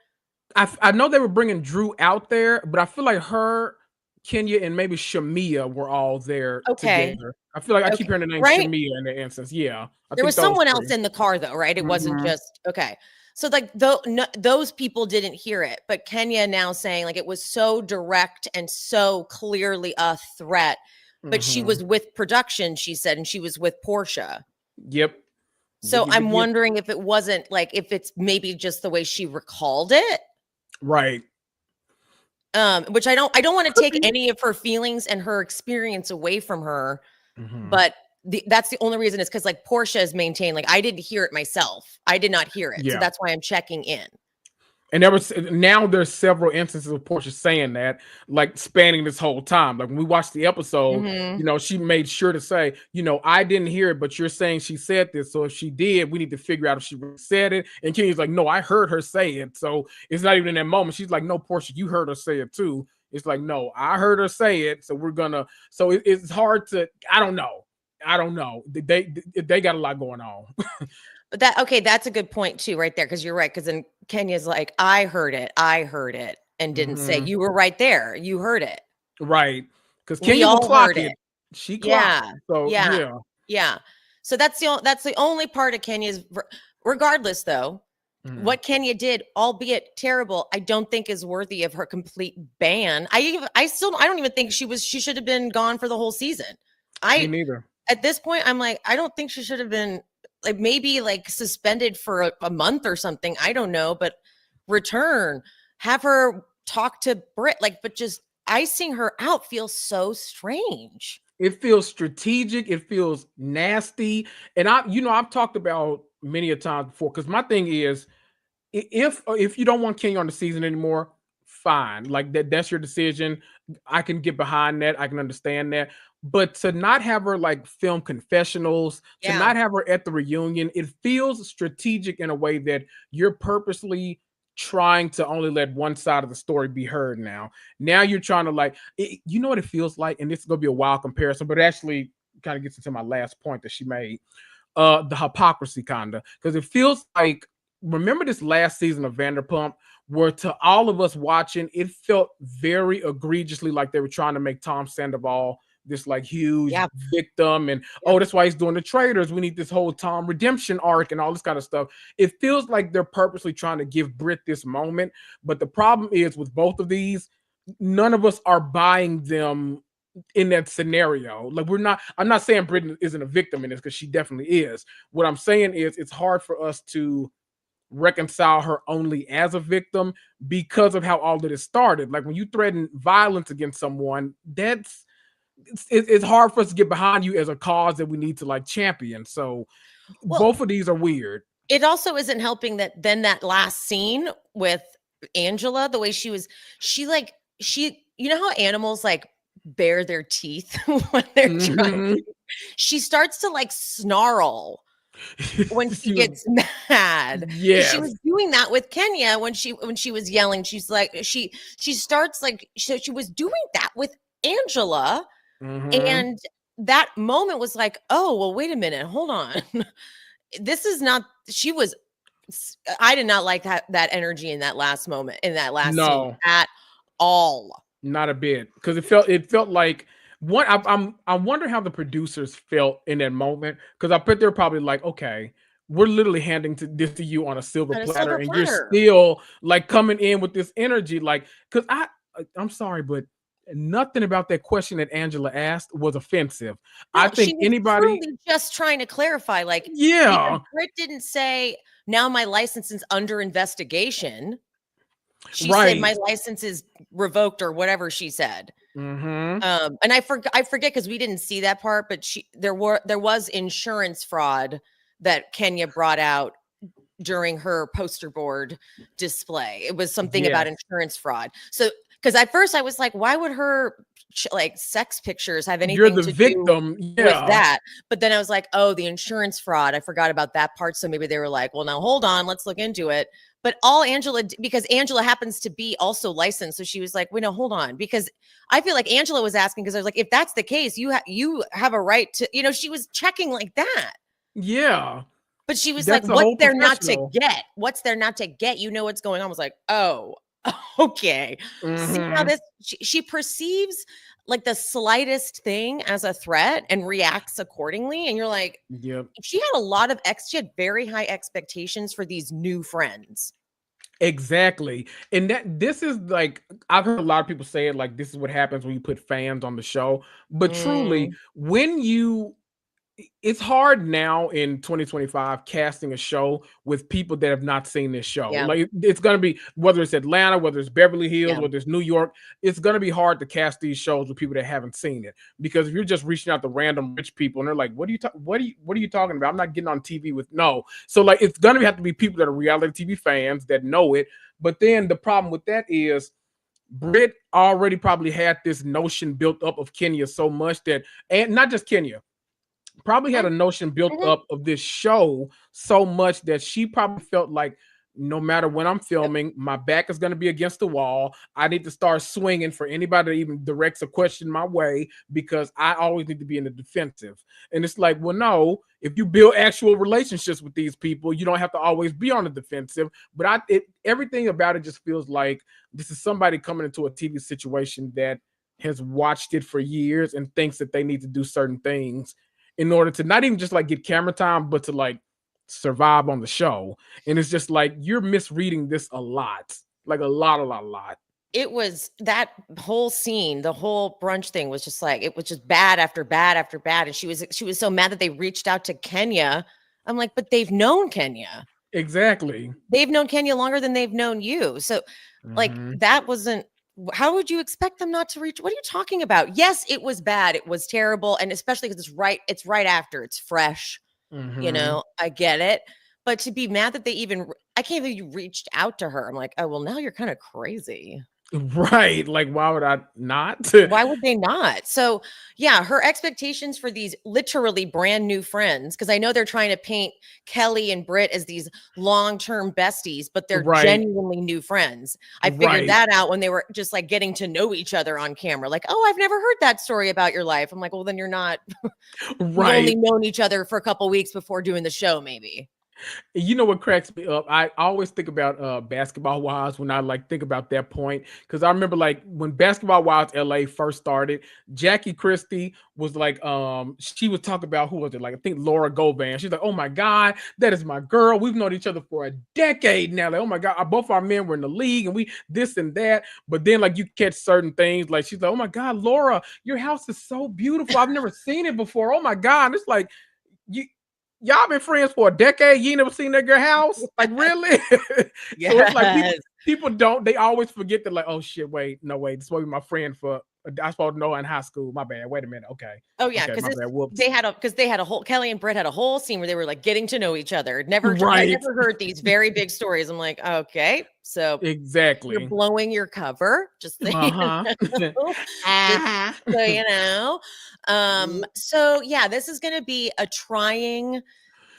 I know they were bringing Drew out there, but I feel like her, Kenya, and maybe Shamia were all there Okay. together. I feel like I keep Okay. hearing the name Right? Shamia in the instance. Yeah, I There think was those someone else three. in the car though, right? It wasn't Mhm. just okay. So like those people didn't hear it, but Kenya now saying like it was so direct and so clearly a threat. But she was with production, she said, and she was with Portia. Yep. So Biggie, I'm biggie, yep. wondering if it wasn't like if it's maybe just the way she recalled it. Right. Which I don't want to Could take be. any of her feelings and her experience away from her, Mhm. but that's the only reason is because like Portia has maintained like I didn't hear it myself. I did not hear it. So Yeah. that's why I'm checking in. And now there's several instances of Portia saying that, like spanning this whole time. Like when we watched the episode, Mhm. she made sure to say, I didn't hear it, but you're saying she said this. So if she did, we need to figure out if she really said it. And Kenya's like, no, I heard her say it. So it's not even in that moment. She's like, no, Portia, you heard her say it too. It's like, no, I heard her say it. So we're gonna. So it's hard to. I don't know. They got a lot going on. But that's a good point too, right there. Cause you're right. Cause then Kenya's like, I heard it, and didn't say you were right there. You heard it. Right. Because We Kenya will all clock heard it. it. She clocked. Yeah. So Yeah. yeah. Yeah. So that's the only part of Kenya's regardless though, what Kenya did, albeit terrible, I don't think is worthy of her complete ban. I don't even think she should have been gone for the whole season. Me neither. At this point, I'm like, I don't think she should have been like maybe like suspended for a month or something. I don't know, but return, have her talk to Britt, but just icing her out feels so strange. It feels strategic. It feels nasty. And I've talked about many a time before because my thing is if you don't want Kenya on the season anymore, fine. Like that's your decision. I can get behind that. I can understand that. But to not have her like film confessionals, to not have her at the reunion, it feels strategic in a way that you're purposely trying to only let one side of the story be heard now. Now you're trying to you know what it feels like, and this is gonna be a wild comparison, but it actually kind of gets into my last point that she made. The hypocrisy kinda, because it feels like remember this last season of Vanderpump where to all of us watching, it felt very egregiously like they were trying to make Tom Sandoval this like huge victim and that's why he's doing the traitors. We need this whole Tom redemption arc and all this kind of stuff. It feels like they're purposely trying to give Britt this moment, but the problem is with both of these, none of us are buying them in that scenario. Like I'm not saying Britt isn't a victim in this because she definitely is. What I'm saying is it's hard for us to reconcile her only as a victim because of how all of this started. Like when you threaten violence against someone, it's hard for us to get behind you as a cause that we need to like champion. So both of these are weird. It also isn't helping that then that last scene with Angela, the way she you know how animals like bare their teeth when they're trying. She starts to like snarl. when she gets mad. Because she Yes. was doing that with Kenya when she was yelling. She's like, she starts like, she was doing that with Angela. And that moment was like, oh, well, wait a minute, hold on. This is not, I did not like that energy in that last moment, in that last scene at all. Not a bit. Because it felt like what I wonder how the producers felt in that moment. Because I bet they're probably like, okay, we're literally handing this to you on a silver platter, and you're still like coming in with this energy. Like, because I'm sorry, but nothing about that question that Angela asked was offensive. No, I think anybody just trying to clarify, like, Britt didn't say now my license is under investigation. She said my license is revoked or whatever she said. And I forget because we didn't see that part, but there was insurance fraud that Kenya brought out during her poster board display. It was something about insurance fraud. So because at first I was like, why would her like sex pictures have anything to do with that? But then I was like, oh, the insurance fraud. I forgot about that part. So maybe they were like, well, now hold on, let's look into it. But all Angela, because Angela happens to be also licensed, so she was like, wait, no, hold on, because I feel like Angela was asking, because I was like, if that's the case, you have a right to, she was checking like that. Yeah. But she was like, what's there not to get? What's there not to get? You know what's going on. I was like, oh, okay. See how she perceives like the slightest thing as a threat and reacts accordingly. And you're like, she had very high expectations for these new friends. Exactly. And this is like, I've heard a lot of people say it, like, this is what happens when you put fans on the show. But truly, it's hard now in 2025 casting a show with people that have not seen this show. Like, it's going to be, whether it's Atlanta, whether it's Beverly Hills, whether it's New York, it's going to be hard to cast these shows with people that haven't seen it. Because if you're just reaching out to random rich people and they're like, what are you talking about? I'm not getting on TV with no. So like, it's going to have to be people that are reality TV fans that know it. But then the problem with that is Britt already probably had this notion built up of Kenya so much that, and not just Kenya, probably had a notion built up of this show so much that she probably felt like, no matter when I'm filming, my back is going to be against the wall. I need to start swinging for anybody that even directs a question my way, because I always need to be in the defensive. And it's like, well, no, if you build actual relationships with these people, you don't have to always be on the defensive. But everything about it just feels like this is somebody coming into a TV situation that has watched it for years and thinks that they need to do certain things in order to not even just like get camera time, but to like survive on the show. And it's just like, you're misreading this a lot, like a lot. It was that whole scene, the whole brunch thing was just like, it was just bad after bad after bad. And she was so mad that they reached out to Kenya. I'm like, but they've known Kenya. Exactly. They've known Kenya longer than they've known you. So like, that wasn't, how would you expect them not to reach? What are you talking about? Yes, it was bad. It was terrible. And especially because it's right after, it's fresh, I get it. But to be mad that I can't believe you reached out to her. I'm like, oh, well, now you're kind of crazy. Right. Like, why would I not? Why would they not? So yeah, her expectations for these literally brand new friends, because I know they're trying to paint Kelly and Britt as these long-term besties, but they're genuinely new friends. I figured that out when they were just like getting to know each other on camera. Like, oh, I've never heard that story about your life. I'm like, well, then you're not You've only known each other for a couple weeks before doing the show, maybe. You know what cracks me up? I always think about Basketball Wives when I like think about that point, because I remember like when Basketball Wives LA first started, Jackie Christie was like, she was talking about, who was it? Like, I think Laura Govan. She's like, oh my God, that is my girl. We've known each other for a decade now. Like, oh my God, both our men were in the league and we this and that. But then like you catch certain things, like she's like, oh my God, Laura, your house is so beautiful. I've never seen it before. Oh my God. And it's like, y'all been friends for a decade. You ain't never seen that girl house? Like, really? Yes. So it's like people they always forget that, like, oh shit, wait, this was my friend for, I supposed to know in high school. My bad. Wait a minute. Okay. Oh yeah, because they had a whole, Kelly and Britt had a whole scene where they were like getting to know each other. I never heard these very big stories. I'm like, okay, so exactly, you're blowing your cover. Just so you know. So yeah, this is going to be a trying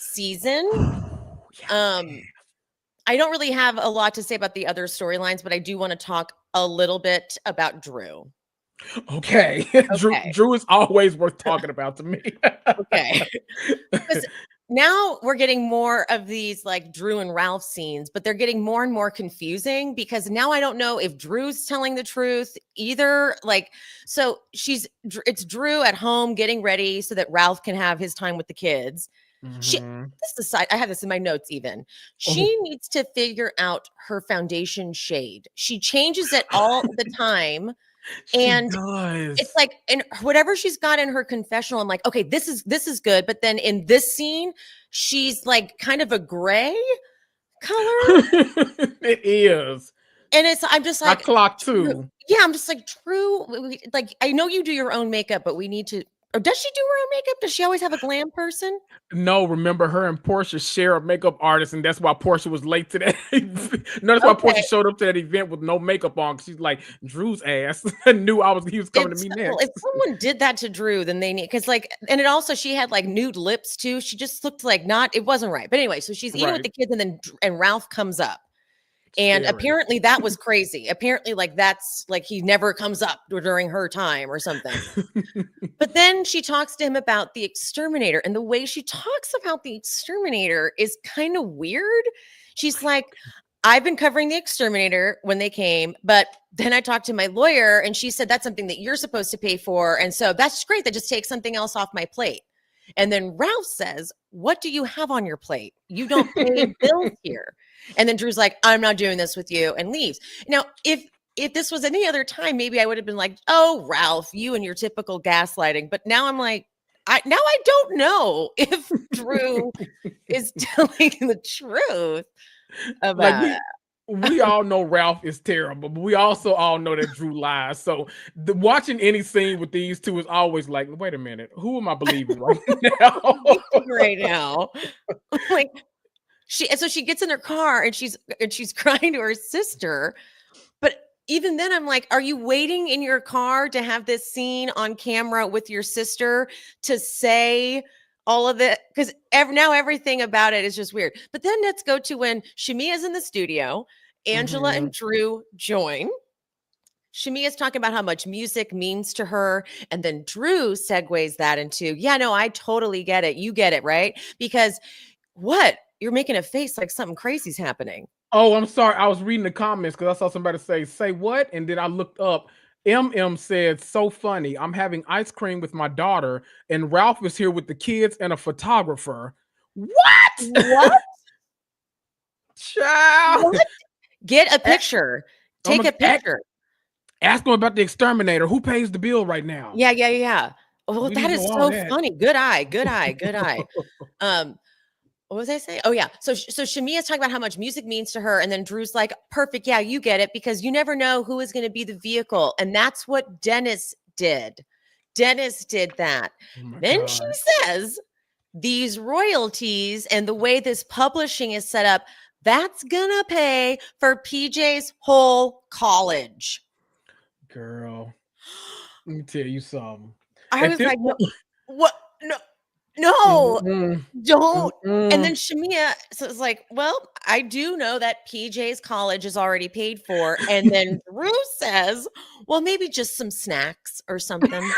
season. Yeah. I don't really have a lot to say about the other storylines, but I do want to talk a little bit about Drew. Okay. Okay. Drew is always worth talking about to me. Okay. Because now we're getting more of these like Drew and Ralph scenes, but they're getting more and more confusing because now I don't know if Drew's telling the truth either. Like, so it's Drew at home getting ready so that Ralph can have his time with the kids. She, this is the side, I have this in my notes even. She needs to figure out her foundation shade. She changes it all the time. She And does. it's like, and whatever she's got in her confessional, I'm like, okay, this is good. But then in this scene, she's like kind of a gray color. It is. And I'm just like, I clocked Drew. too. Yeah, I'm just like, Drew, like, I know you do your own makeup, but we need to, or does she do her own makeup? Does she always have a glam person? No, remember her and Portia share a makeup artist, and that's why Portia was late to that. No, that's why Portia Okay. showed up to that event with no makeup on. She's like, Drew's ass knew he was coming to me next. If someone did that to Drew, then they need, because like, and it also, she had like nude lips too. She just looked like it wasn't right. But anyway, so she's eating with the kids, and Ralph comes up. And Scary. apparently that was crazy. Apparently, like, that's like he never comes up during her time or something. But then she talks to him about the exterminator. And the way she talks about the exterminator is kind of weird. She's like, I've been covering the exterminator when they came, but then I talked to my lawyer and she said that's something that you're supposed to pay for. And so that's great. That just takes something else off my plate. And then Ralph says, what do you have on your plate? You don't pay bills here. And then Drew's like, I'm not doing this with you, and leaves. Now, if this was any other time, maybe I would have been like, oh, Ralph, you and your typical gaslighting. But now I'm like, I don't know if Drew is telling the truth about it. We all know Ralph is terrible, but we also all know that Drew lies. So watching any scene with these two is always like, wait a minute, who am I believing right now? Right now. Like, so she gets in her car and she's crying to her sister. But even then, I'm like, are you waiting in your car to have this scene on camera with your sister to say all of it? Because now everything about it is just weird. But then let's go to when Shamia's in the studio. Angela and Drew join. Shamia's talking about how much music means to her. And then Drew segues that into, yeah, no, I totally get it. You get it, right? Because what? You're making a face like something crazy's happening. Oh, I'm sorry. I was reading the comments because I saw somebody say what? And then I looked up. MM said, so funny. I'm having ice cream with my daughter, and Ralph is here with the kids and a photographer. What? What? Child. What? Get a picture. Take a picture. Ask them about the exterminator. Who pays the bill right now? Yeah. Oh, that is so funny. Good eye. What was I saying? Oh, yeah. So Shamia's talking about how much music means to her. And then Drew's like, perfect. Yeah, you get it. Because you never know who is going to be the vehicle. And that's what Dennis did. Dennis did that. Then she says, these royalties and the way this publishing is set up, that's going to pay for PJ's whole college. Girl, let me tell you something. I was like, what? No, don't. And then Shamia was like, well, I do know that PJ's college is already paid for. And then Drew says, well, maybe just some snacks or something.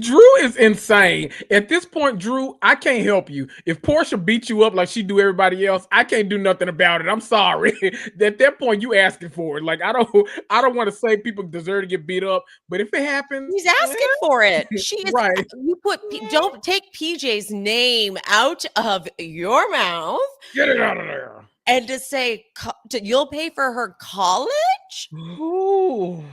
Drew is insane. At this point, Drew, I can't help you. If Portia beat you up like she do everybody else, I can't do nothing about it. I'm sorry. At that point, you asking for it. Like I don't want to say people deserve to get beat up, but if it happens, he's asking for it. She is right. You don't take PJ's name out of your mouth. Get it out of there. And to say you'll pay for her college? Ooh.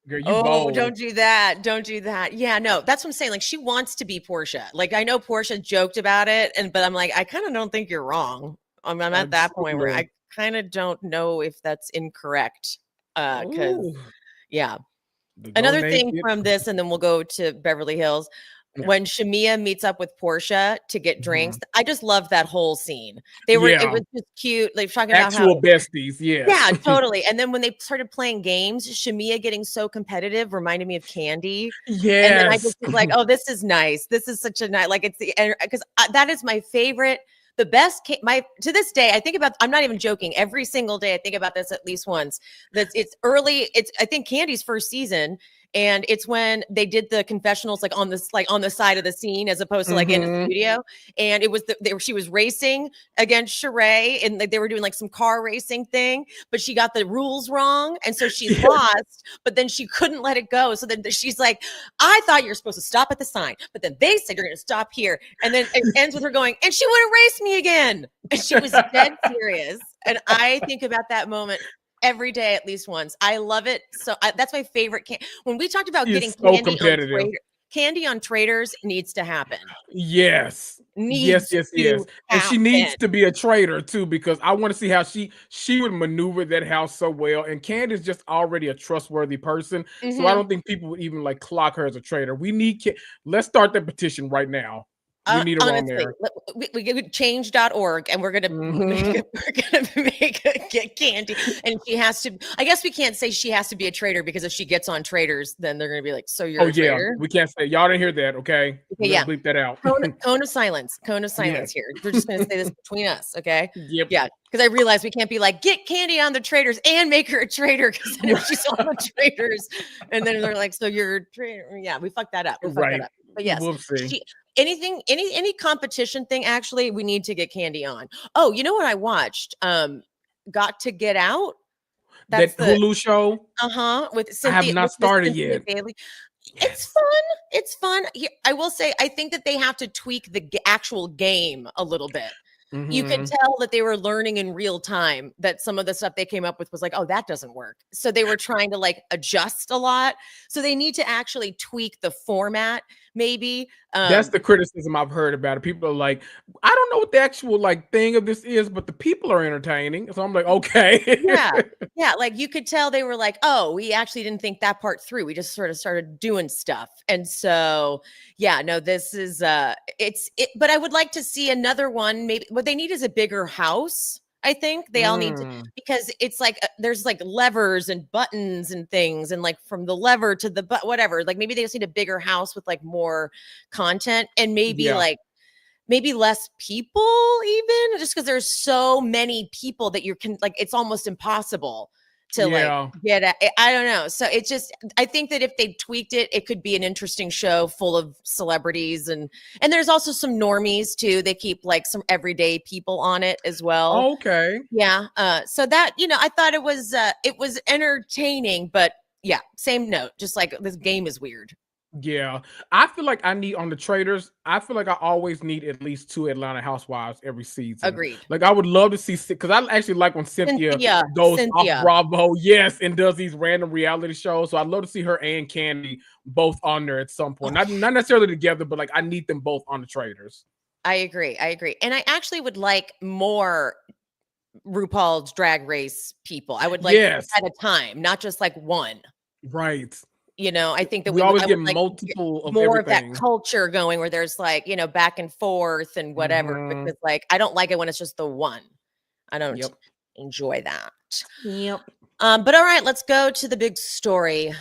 Girl, bold. Don't do that. Yeah, no, that's what I'm saying. Like, she wants to be Portia. Like, I know Portia joked about it, but I'm like, I kind of don't think you're wrong. I'm at that point where I kind of don't know if that's incorrect. Because, yeah. Another thing from this, and then we'll go to Beverly Hills. when Shamia meets up with Portia to get drinks. I just loved that whole scene. It was just cute. Like talking about actual besties. Yeah, totally. And then when they started playing games, Shamia getting so competitive reminded me of Candy. Yes. And then I just was like, oh, this is nice. This is such a nice, like it's because that is my favorite. The best, to this day, I think about, I'm not even joking. Every single day, I think about this at least once. That it's early. I think Candy's first season. And it's when they did the confessionals like on the side of the scene as opposed to like in a studio. And it was she was racing against Sheree and they were doing like some car racing thing, but she got the rules wrong. And so she lost, but then she couldn't let it go. So then she's like, I thought you were supposed to stop at the sign, but then they said you're going to stop here. And then it ends with her going, and she would have raced me again. And she was dead serious. And I think about that moment every day at least once. I love it. So that's my favorite. When we talked about getting candy on Traders needs to happen. Yes. Yes. And she needs to be a trader too, because I want to see how she would maneuver that house so well. And Candy's just already a trustworthy person. So I don't think people would even like clock her as a trader. Let's start that petition right now. We need her on there. We get change.org and we're gonna get Candy, and she has to. I guess we can't say she has to be a trader, because if she gets on Traders, then they're gonna be like, "So you're a trader?" We can't say. Y'all didn't hear that, okay? Bleep that out. Cone of silence. Cone of silence here. We're just gonna say this between us, okay? Yep. Yeah, because I realize we can't be like, get Candy on the Traders and make her a trader, because then if she's on the Traders, and then they're like, "So you're a trader?" Yeah, we fucked that up. But yes, we'll see. Any competition thing, actually, we need to get Candy on. Oh, you know what I watched? Got to Get Out. That's the Hulu show. With Cynthia. I have not started yet. It's fun. It's fun. I will say, I think that they have to tweak the actual game a little bit. You could tell that they were learning in real time, that some of the stuff they came up with was like, oh, that doesn't work. So they were trying to like adjust a lot. So they need to actually tweak the format, maybe. That's the criticism I've heard about it. People are like, I don't know what the actual like thing of this is, but the people are entertaining. So I'm like, okay. Yeah. Like you could tell they were like, oh, we actually didn't think that part through. We just sort of started doing stuff. And so, yeah, no, this is but I would like to see another one. Maybe what they need is a bigger house. I think they all need to, because it's like there's like levers and buttons and things, and like from the lever to the whatever. Like maybe they just need a bigger house with like more content, and maybe maybe less people, even just because there's so many people that it's almost impossible to like get at. I don't know. So it's just, I think that if they tweaked it, it could be an interesting show full of celebrities, and there's also some normies too. They keep like some everyday people on it as well. Okay. Yeah. So that, I thought it was entertaining, but yeah, same note. Just like this game is weird. Yeah, I feel like I need on the Traders. I feel like I always need at least 2 Atlanta Housewives every season. Agreed. Like I would love to see, because I actually like when Cynthia goes off Bravo, and does these random reality shows. So I'd love to see her and Candy both on there at some point. Not necessarily together, but like I need them both on the Traders. I agree. And I actually would like more RuPaul's Drag Race people. I would like at a time, not just like one. Right. I think that we always get multiple of more everything. of that culture going, where there's like, back and forth and whatever, because like, I don't like it when it's just the one. I don't enjoy that. Yep. But all right, let's go to the big story.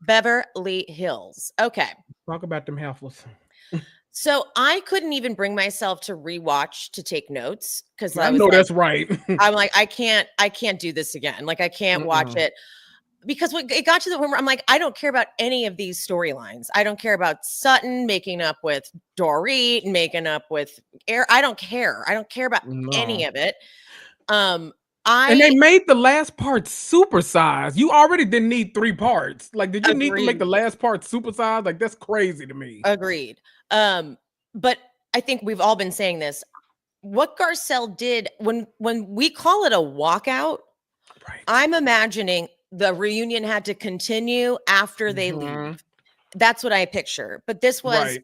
Beverly Hills. Okay. Talk about them heifers. So I couldn't even bring myself to rewatch to take notes, because I know that's right. I'm like, I can't do this again. Like I can't watch it. Because it got to the point where I'm like, I don't care about any of these storylines. I don't care about Sutton making up with Dorit, making up with Air. I don't care. I don't care about any of it. And they made the last part supersized. You already didn't need 3 parts. Like, did you need to make the last part supersized? Like, that's crazy to me. Agreed. But I think we've all been saying this. What Garcelle did when we call it a walkout, I'm imagining the reunion had to continue after they leave. That's what I picture. But this was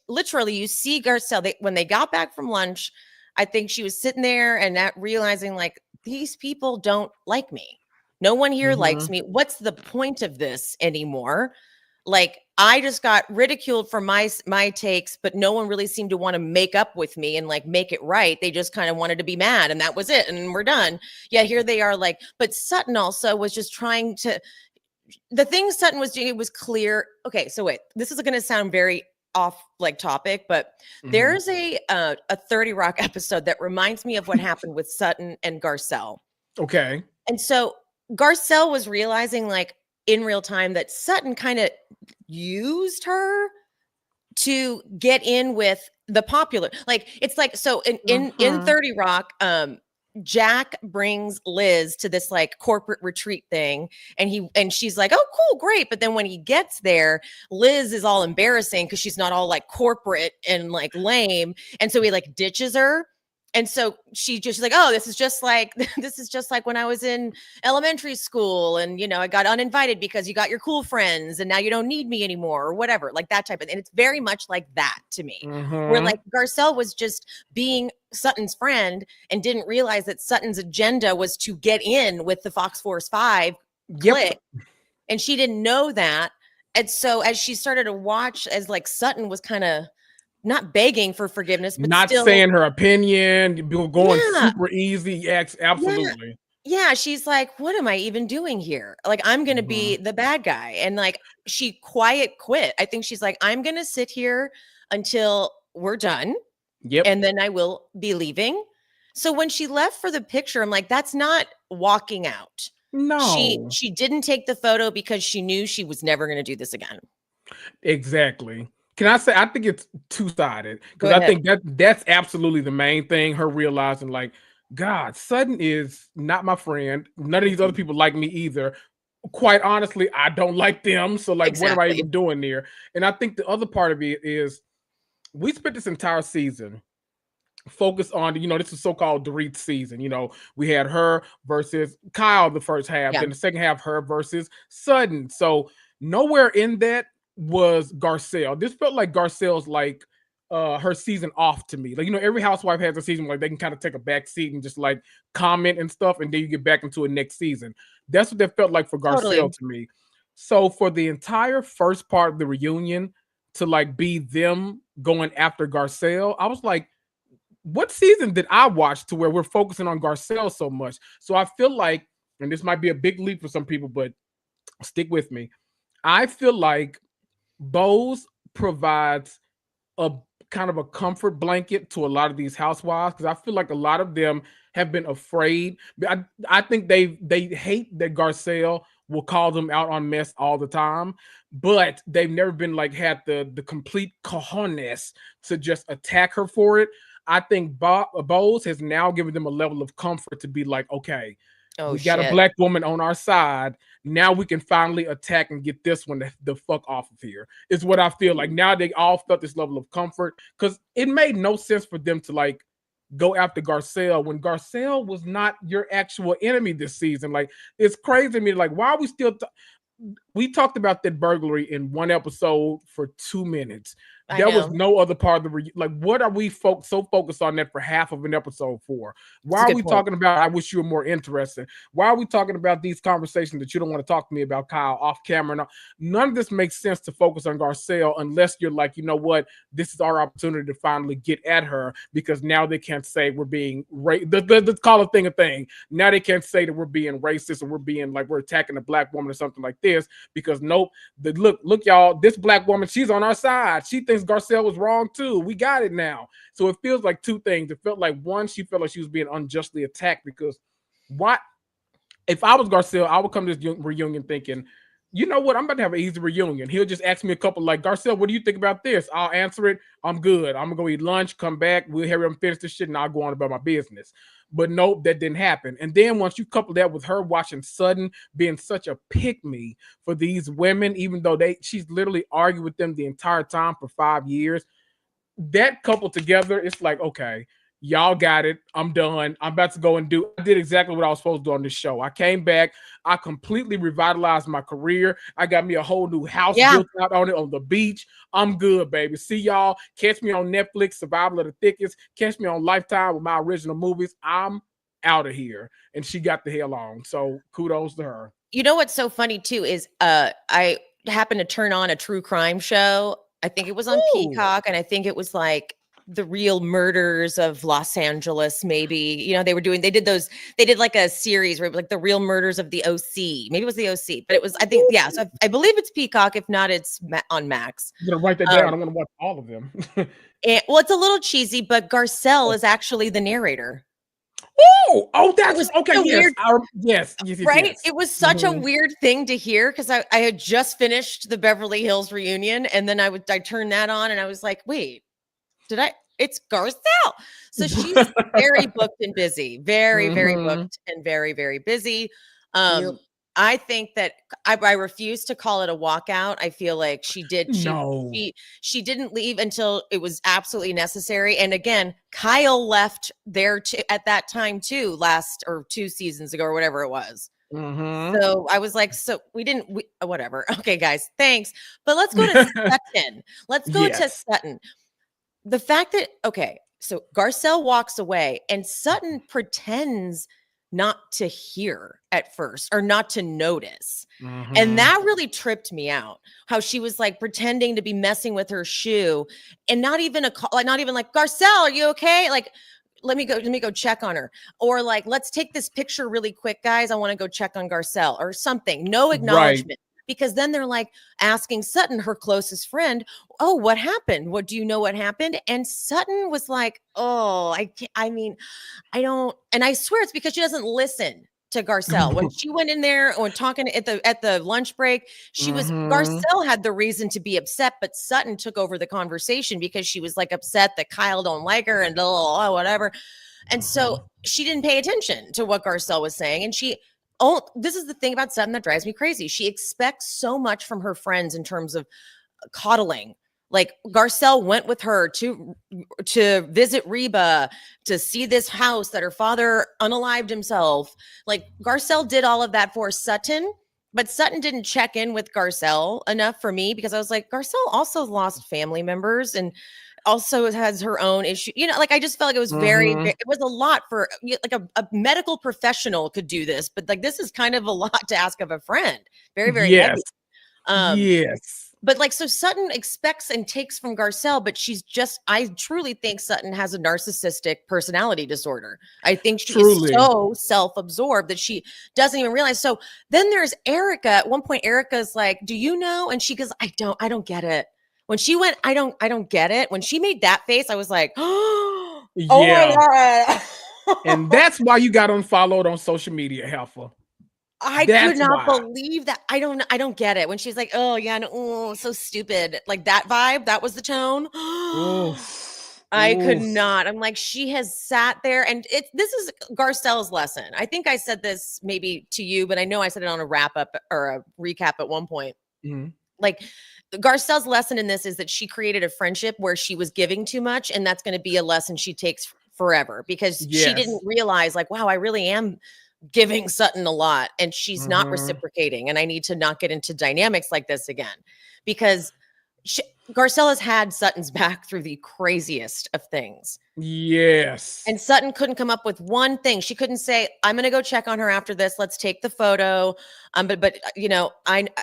literally, you see Garcelle, when they got back from lunch, I think she was sitting there and realizing like, these people don't like me. No one here likes me. What's the point of this anymore? Like, I just got ridiculed for my takes, but no one really seemed to want to make up with me and like make it right. They just kind of wanted to be mad, and that was it, and we're done. Yeah, here they are, like, but Sutton also was just trying to, the thing Sutton was doing, it was clear. Okay, so wait, this is going to sound very off like topic, but there's a 30 Rock episode that reminds me of what happened with Sutton and Garcelle. Okay. And so Garcelle was realizing, like, in real time, that Sutton kind of used her to get in with the popular, like, it's like, so in 30 Rock, Jack brings Liz to this like corporate retreat thing, and she's like, oh cool, great, but then when he gets there, Liz is all embarrassing because she's not all like corporate and like lame, and so he like ditches her. And so she's like, oh, this is just like when I was in elementary school, and you know, I got uninvited because you got your cool friends and now you don't need me anymore, or whatever, like that type of, and it's very much like that to me, where like Garcelle was just being Sutton's friend and didn't realize that Sutton's agenda was to get in with the Fox Force 5 clique, and she didn't know that. And so as she started to watch, as like Sutton was kind of not begging for forgiveness, but not still saying her opinion, going super easy. Yes, absolutely. Yeah, she's like, what am I even doing here? Like, I'm going to be the bad guy. And like, she quiet quit. I think she's like, I'm going to sit here until we're done. Yep. And then I will be leaving. So when she left for the picture, I'm like, that's not walking out. No. She didn't take the photo because she knew she was never going to do this again. Exactly. Can I say, I think it's two-sided, because I think that's absolutely the main thing, her realizing like, God, Sutton is not my friend. None of these other people like me either. Quite honestly, I don't like them. So like, what am I even doing there? And I think the other part of it is, we spent this entire season focused on, you know, this is so-called Dorit season. You know, we had her versus Kyle the first half, then the second half, her versus Sutton. So nowhere in that was Garcelle. This felt like Garcelle's like her season off to me. Like, you know, every housewife has a season where they can kind of take a back seat and just like comment and stuff, and then you get back into a next season. That's what that felt like for Garcelle to me. So for the entire first part of the reunion to like be them going after Garcelle, I was like, what season did I watch to where we're focusing on Garcelle so much? So I feel like, and this might be a big leap for some people, but stick with me, I feel like Bose provides a kind of a comfort blanket to a lot of these housewives, because I feel like a lot of them have been afraid. I think they hate that Garcelle will call them out on mess all the time, but they've never been like had the complete cojones to just attack her for it. I think Bose has now given them a level of comfort to be like, okay, we got a black woman on our side. Now we can finally attack and get this one the fuck off of here, is what I feel like. Now they all felt this level of comfort, because it made no sense for them to like go after Garcelle when Garcelle was not your actual enemy this season. Like, it's crazy to me. Like, why are we still we talked about that burglary in one episode for 2 minutes. There was no other part of the like, what are we so focused on that for half of an episode for? Why are we talking about, I wish you were more interested? Why are we talking about these conversations that you don't want to talk to me about, Kyle, off camera? None of this makes sense to focus on Garcelle unless you're like, you know what, this is our opportunity to finally get at her, because now they can't say we're being let's call a thing a thing. Now they can't say that we're being racist or we're being like we're attacking a black woman or something like this, because nope, look y'all, this black woman, she's on our side. She thinks Garcelle was wrong too. We got it now. So it feels like two things. It felt like, one, she felt like she was being unjustly attacked, because what if I was Garcelle, I would come to this reunion thinking, you know what, I'm about to have an easy reunion. He'll just ask me a couple like, Garcelle, what do you think about this? I'll answer it. I'm good. I'm gonna go eat lunch, come back, we'll hurry up and finish this shit, and I'll go on about my business. But nope, that didn't happen. And then once you couple that with her watching Sutton being such a pick-me for these women, even though she's literally argued with them the entire time for 5 years, that coupled together, it's like, okay, y'all got it. I'm done. I'm about to go and I did exactly what I was supposed to do on this show. I came back. I completely revitalized my career. I got me a whole new house built out on it on the beach. I'm good, baby. See y'all. Catch me on Netflix, Survival of the Thickest. Catch me on Lifetime with my original movies. I'm out of here. And she got the hell on. So kudos to her. You know what's so funny too is happened to turn on a true crime show. I think it was on Peacock, and I think it was like the real murders of Los Angeles, maybe. You know, they did like a series where it was like the real murders of the OC. Maybe it was the OC, but it was, I think, yeah. So I believe it's Peacock. If not, it's on Max. I'm gonna write that down. I'm gonna watch all of them. And, well, it's a little cheesy, but Garcelle is actually the narrator. Oh, that's okay. Yes, yes, right. Yes. It was such a weird thing to hear because I had just finished the Beverly Hills reunion, and then I turned that on, and I was like, wait, it's Garcelle. So she's very booked and busy, very, very booked and very, very busy. Yep. I think that I refuse to call it a walkout. I feel like she did. She didn't leave until it was absolutely necessary. And again, Kyle left there at that time too, last or 2 seasons ago or whatever it was. So I was like, so whatever. Okay, guys, thanks. But let's go to Sutton. Let's go to Sutton. The fact that, okay, so Garcelle walks away and Sutton pretends not to hear at first or not to notice. And that really tripped me out, how she was like pretending to be messing with her shoe and not even like, Garcelle, are you okay? Like, let me go check on her. Or like, let's take this picture really quick, guys. I want to go check on Garcelle or something. No acknowledgement. Right. Because then they're like asking Sutton, her closest friend, oh, what happened? What do you know what happened? And Sutton was like, oh, I don't. And I swear it's because she doesn't listen to Garcelle. When she went in there or talking at the lunch break, Garcelle had the reason to be upset, but Sutton took over the conversation because she was like upset that Kyle don't like her and whatever. And so she didn't pay attention to what Garcelle was saying. And this is the thing about Sutton that drives me crazy. She expects so much from her friends in terms of coddling. Like Garcelle went with her to visit RHOBH, to see this house that her father unalived himself. Like Garcelle did all of that for Sutton, but Sutton didn't check in with Garcelle enough for me because I was like, Garcelle also lost family members and also has her own issue. You know, like I just felt like it was it was a lot for like a medical professional could do this, but like this is kind of a lot to ask of a friend. Very, very heavy. Yes. But like, so Sutton expects and takes from Garcelle, but I truly think Sutton has a narcissistic personality disorder. I think she is so self-absorbed that she doesn't even realize. So then there's Erica. At one point, Erica's like, do you know? And she goes, I don't get it. When she went, I don't get it. When she made that face, I was like, oh my God. And that's why you got unfollowed on social media, Helpful. I could not believe that. I don't get it. When she's like, oh yeah, no, so stupid. Like that vibe, that was the tone. I could not. I'm like, she has sat there and this is Garcelle's lesson. I think I said this maybe to you, but I know I said it on a wrap up or a recap at one point. Like Garcelle's lesson in this is that she created a friendship where she was giving too much. And that's going to be a lesson she takes forever because she didn't realize like, wow, I really am giving Sutton a lot and she's not reciprocating. And I need to not get into dynamics like this again because Garcelle has had Sutton's back through the craziest of things. Yes. And Sutton couldn't come up with one thing. She couldn't say, I'm going to go check on her after this. Let's take the photo. But you know,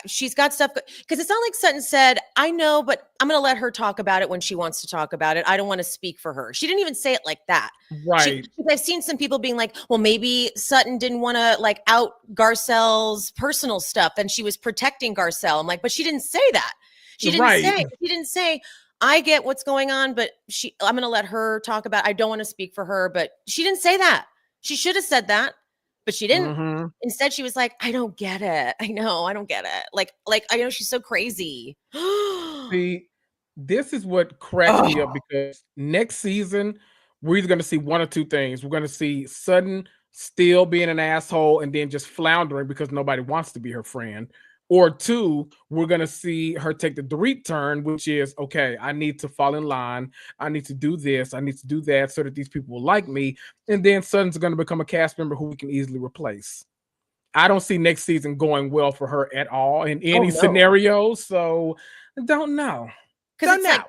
she's got stuff because it's not like Sutton said, I know, but I'm going to let her talk about it when she wants to talk about it. I don't want to speak for her. She didn't even say it like that. Right. I've seen some people being like, well, maybe Sutton didn't want to like out Garcelle's personal stuff and she was protecting Garcelle. I'm like, but she didn't say that. She didn't say, I get what's going on, but I'm going to let her talk about it. I don't want to speak for her, but she didn't say that. She should have said that, but she didn't. Instead, she was like, I don't get it. I know, I don't get it. Like I know she's so crazy. See, this is what cracks me up because next season, we're either going to see one or two things. We're going to see Sutton still being an asshole and then just floundering because nobody wants to be her friend. Or two, we're going to see her take the Dorit turn, which is, okay, I need to fall in line. I need to do this. I need to do that so that these people will like me. And then Sutton's going to become a cast member who we can easily replace. I don't see next season going well for her at all in any scenario. So I don't know. Because like,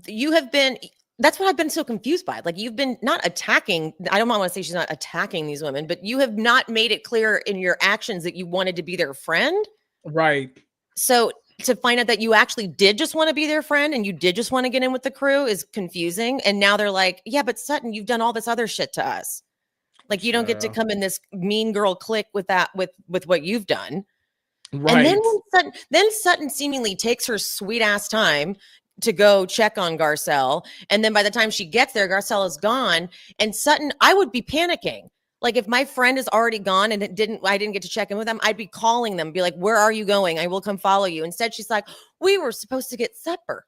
you have been... That's what I've been so confused by. Like you've been not attacking. I don't want to say she's not attacking these women, but you have not made it clear in your actions that you wanted to be their friend. Right. So to find out that you actually did just want to be their friend and you did just want to get in with the crew is confusing. And now they're like, yeah, but Sutton, you've done all this other shit to us. Like, you don't get to come in this mean girl clique with that, with what you've done. Right. And then Sutton seemingly takes her sweet ass time to go check on Garcelle. And then by the time she gets there, Garcelle is gone. And Sutton, I would be panicking. Like, if my friend is already gone and I didn't get to check in with them, I'd be calling them, be like, where are you going? I will come follow you. Instead, she's like, we were supposed to get supper.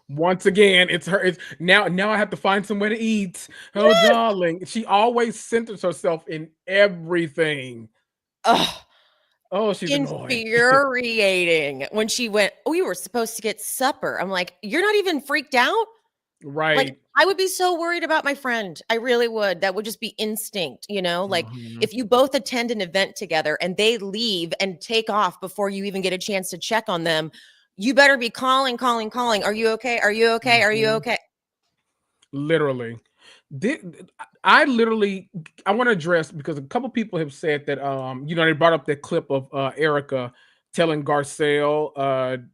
Once again, it's her. It's now I have to find somewhere to eat. Oh, yes. Darling. She always centers herself in everything. Oh, she's infuriating. When she went, we were supposed to get supper. I'm like, you're not even freaked out? Right. Like, I would be so worried about my friend. I really would. That would just be instinct, you know? Like, if you both attend an event together and they leave and take off before you even get a chance to check on them, you better be calling. Are you okay? Are you okay? Are you okay? Literally. I want to address, because a couple people have said that, they brought up that clip of Erica telling Garcelle,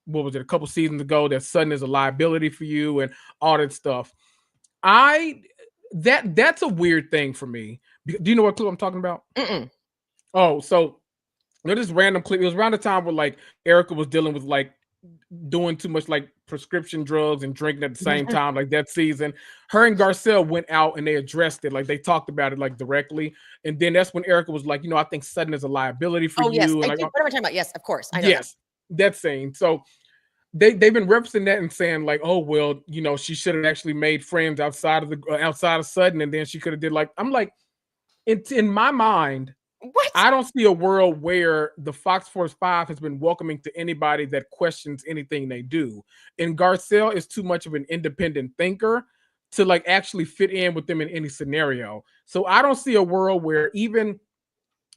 what was it, a couple seasons ago, that Sutton is a liability for you and all that stuff. That's a weird thing for me. Do you know what clip I'm talking about? Oh, so this random clip. It was around the time where like Erica was dealing with like doing too much like prescription drugs and drinking at the same time, like that season. Her and Garcelle went out and they addressed it, like they talked about it like directly. And then that's when Erica was like, I think Sutton is a liability for you. Yes. And what like, am I talking about? Yes, of course. I know. Yes, that scene. So they've been referencing that and saying like, oh well, she should have actually made friends outside of Sutton, and then she could have did like. I'm like, in my mind, what? I don't see a world where the Fox Force 5 has been welcoming to anybody that questions anything they do. And Garcelle is too much of an independent thinker to like actually fit in with them in any scenario. So I don't see a world where, even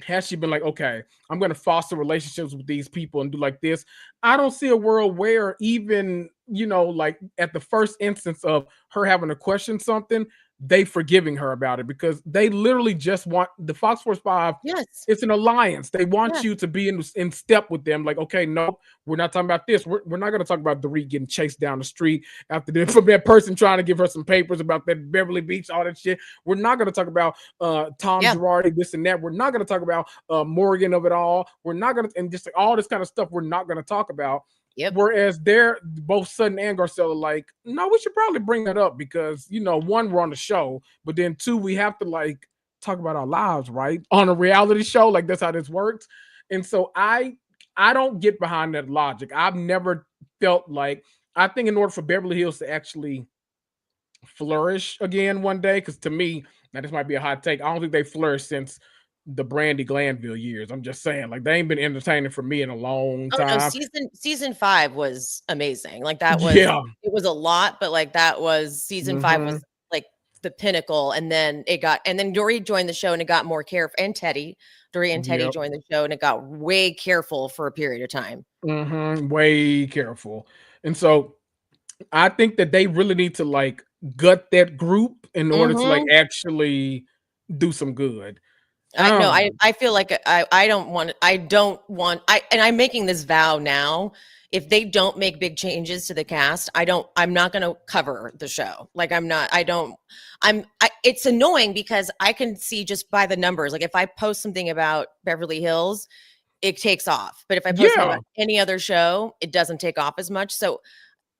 has she been like, okay, I'm going to foster relationships with these people and do like this, I don't see a world where even, like at the first instance of her having to question something, they forgiving her about it, because they literally just want the Fox Force 5. Yes. It's an alliance. They want you to be in step with them. Like, okay, no, we're not talking about this. We're not going to talk about Dorit getting chased down the street after from that person trying to give her some papers about that Beverly Beach, all that shit. We're not going to talk about Tom Girardi, this and that. We're not going to talk about Morgan of it all. We're not going to, and just like all this kind of stuff we're not going to talk about. Yep. Whereas they're both Sutton and Garcelle are like, no, we should probably bring that up because, one, we're on the show, but then two, we have to like talk about our lives, right? On a reality show. Like, that's how this works. And so I don't get behind that logic. I've never felt like, I think in order for Beverly Hills to actually flourish again one day, because to me, now this might be a hot take, I don't think they flourished since the Brandy Glanville years. I'm just saying, like, they ain't been entertaining for me in a long time. No, season 5 was amazing. Like, that was, it was a lot, but like that was season 5 was like the pinnacle. And then Dorit joined the show and it got more careful. And Teddy, Dorit and Teddy joined the show and it got way careful for a period of time. Way careful. And so I think that they really need to like gut that group in order to like actually do some good. I feel like and I'm making this vow now. If they don't make big changes to the cast, I'm not going to cover the show. Like, it's annoying because I can see just by the numbers. Like, if I post something about Beverly Hills, it takes off. But if I post about any other show, it doesn't take off as much. So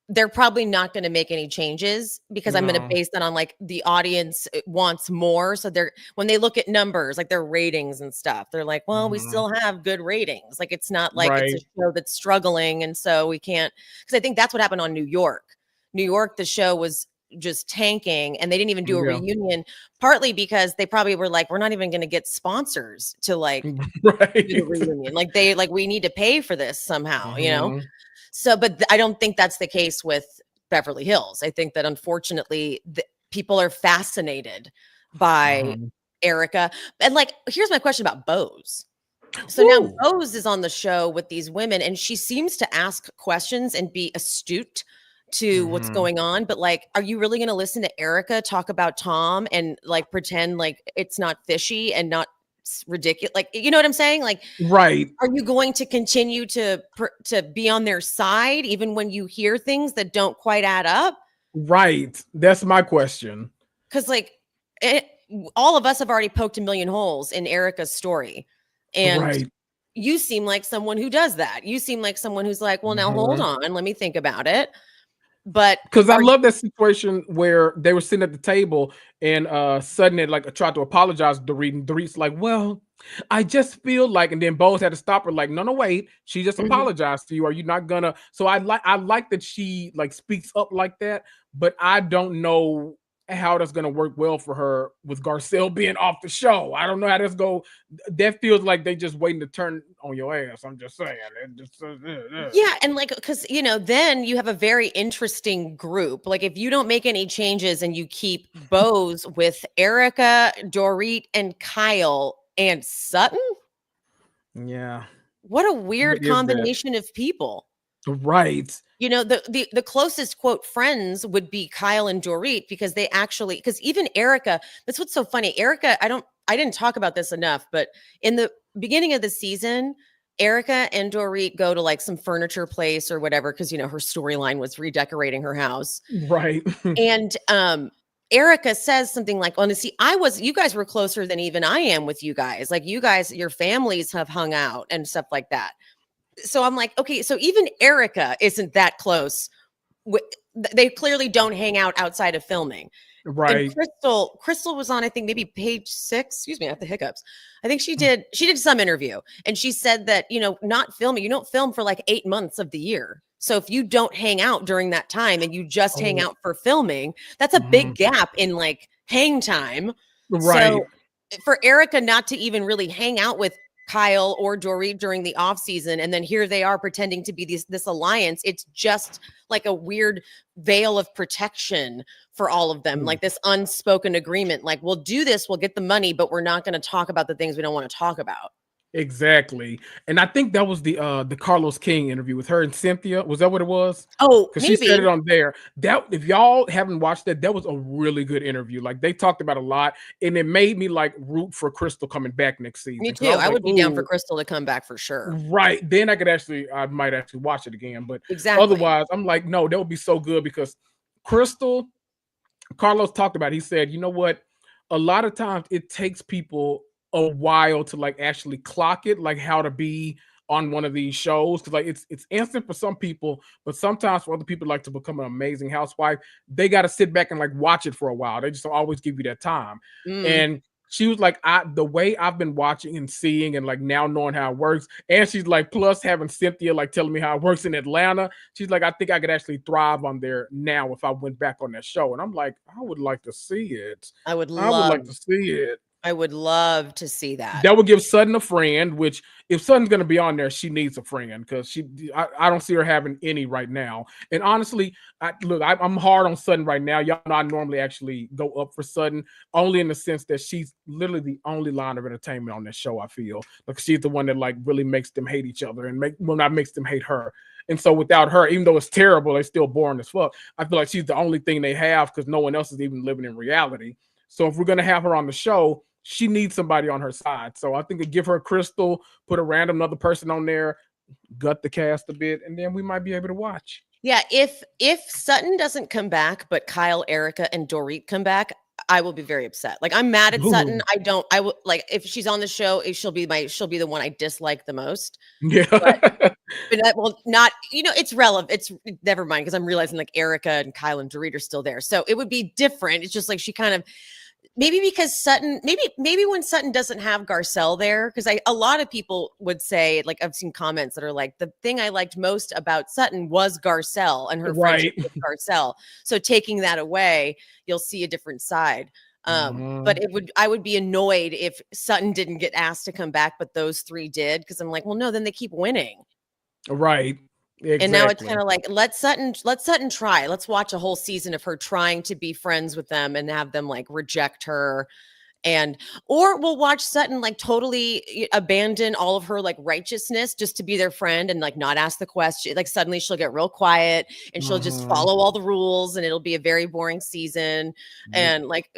they're probably not going to make any changes because I'm going to base that on like the audience wants more. So when they look at numbers, like their ratings and stuff, they're like, well, we still have good ratings. Like, it's not like it's a show that's struggling. And so we can't, because I think that's what happened on New York. The show was just tanking and they didn't even do a reunion, partly because they probably were like, we're not even going to get sponsors to like do the reunion. Like, we need to pay for this somehow, So, but I don't think that's the case with Beverly Hills. I think that unfortunately people are fascinated by Erica. And like, here's my question about Bose. So now Bose is on the show with these women and she seems to ask questions and be astute to what's going on. But like, are you really going to listen to Erica talk about Tom and like pretend like it's not fishy and not ridiculous. Like, you know what I'm saying? Like, Right. are you going to continue to be on their side even when you hear things that don't quite add up? Right. That's my question. Because like all of us have already poked a million holes in Erica's story, and Right. you seem like someone who does that. You seem like someone who's like, well, now hold on, let me think about it. But Because I are you love that situation where they were sitting at the table and Sutton had like tried to apologize to Dorit, and Dorit's like, well, I just feel like, and then Bose had to stop her, like, no, no, wait, she just Mhm. apologized to you. Are you not gonna? So I like that she like speaks up like that, but I don't know how that's gonna work well for her with Garcelle being off the show. I don't know how that's go. That feels like they just waiting to turn on your ass. I'm just saying. It just, Yeah, and like, because then you have a very interesting group. Like, if you don't make any changes and you keep Bose with Erica, Dorit, and Kyle and Sutton, yeah. what a What weird is that? combination of people. Right. The closest quote friends would be Kyle and Dorit, because they actually, because even Erica, that's what's so funny. Erica, I didn't talk about this enough, but in the beginning of the season, Erica and Dorit go to like some furniture place or whatever, because her storyline was redecorating her house. Right. And Erica says something like, honestly, you guys were closer than even I am with you guys. Like, you guys, your families have hung out and stuff like that. So I'm like, okay, so even Erica isn't that close. They clearly don't hang out outside of filming. And Right. Crystal was on, I think, maybe page 6. Excuse me, I have the hiccups. I think she did some interview, and she said that, not filming, you don't film for like 8 months of the year. So if you don't hang out during that time and you just hang Oh, out for filming, that's a mhm. big gap in like hang time. Right. So for Erica not to even really hang out with Kyle or Dorit during the off season, and then here they are pretending to be this alliance. It's just like a weird veil of protection for all of them, Mm. like this unspoken agreement. Like, we'll do this, we'll get the money, but we're not going to talk about the things we don't want to talk about. Exactly. And I think that was the Carlos King interview with her and Cynthia. Was that what it was? Oh, Because she said maybe. it on there. That if y'all haven't watched that, that was a really good interview. Like they talked about a lot, and it made me like root for Crystal coming back next Me season. Because I too. was I like, would be down for ooh, Crystal to come back for sure. right. Then I might actually watch it again. But Exactly. otherwise, I'm like, no, that would be so good because Crystal, Carlos talked about it. He said, you know what? A lot of times it takes people a while to like actually clock it, like how to be on one of these shows. Cause like it's instant for some people, but sometimes for other people like to become an amazing housewife, they got to sit back and like watch it for a while. They just don't always give you that time. Mm. And she was like, the way I've been watching and seeing and like now knowing how it works. And she's like, plus having Cynthia like telling me how it works in Atlanta. She's like, I think I could actually thrive on there now if I went back on that show. And I'm like, I would like to see it. I would I would love, like to see it. I would love to see that. That would give Sutton a friend, which if Sutton's going to be on there, she needs a friend because I don't see her having any right now. And honestly, I'm hard on Sutton right now. Y'all know I normally actually go up for Sutton only in the sense that she's literally the only line of entertainment on this show. I feel because she's the one that like really makes them hate each other and not makes them hate her. And so without her, even though it's terrible, it's still boring as fuck. I feel like she's the only thing they have because no one else is even living in reality. So if we're gonna have her on the show, she needs somebody on her side. So I think to give her Crystal, put a random other person on there, gut the cast a bit, and then we might be able to watch. Yeah, if Sutton doesn't come back, but Kyle, Erica, and Dorit come back, I will be very upset. Like, I'm mad at Sutton. Ooh. I will, like, if she's on the show, she'll be the one I dislike the most. Yeah. But that will not, it's relevant. It's never mind, because I'm realizing like Erica and Kyle and Dorit are still there. So it would be different. It's just like she kind of, maybe because Sutton, maybe when Sutton doesn't have Garcelle there, because a lot of people would say, like, I've seen comments that are like, the thing I liked most about Sutton was Garcelle and her friendship Right. with Garcelle. So taking that away, you'll see a different side. But I would be annoyed if Sutton didn't get asked to come back, but those 3 did, because I'm like, well, no, then they keep winning. Right. Exactly. And now it's kind of like, let Sutton try. Let's watch a whole season of her trying to be friends with them and have them like reject her. Or we'll watch Sutton like totally abandon all of her like righteousness just to be their friend and like not ask the question. Like suddenly she'll get real quiet and she'll just follow all the rules, and it'll be a very boring season. Yep. And like,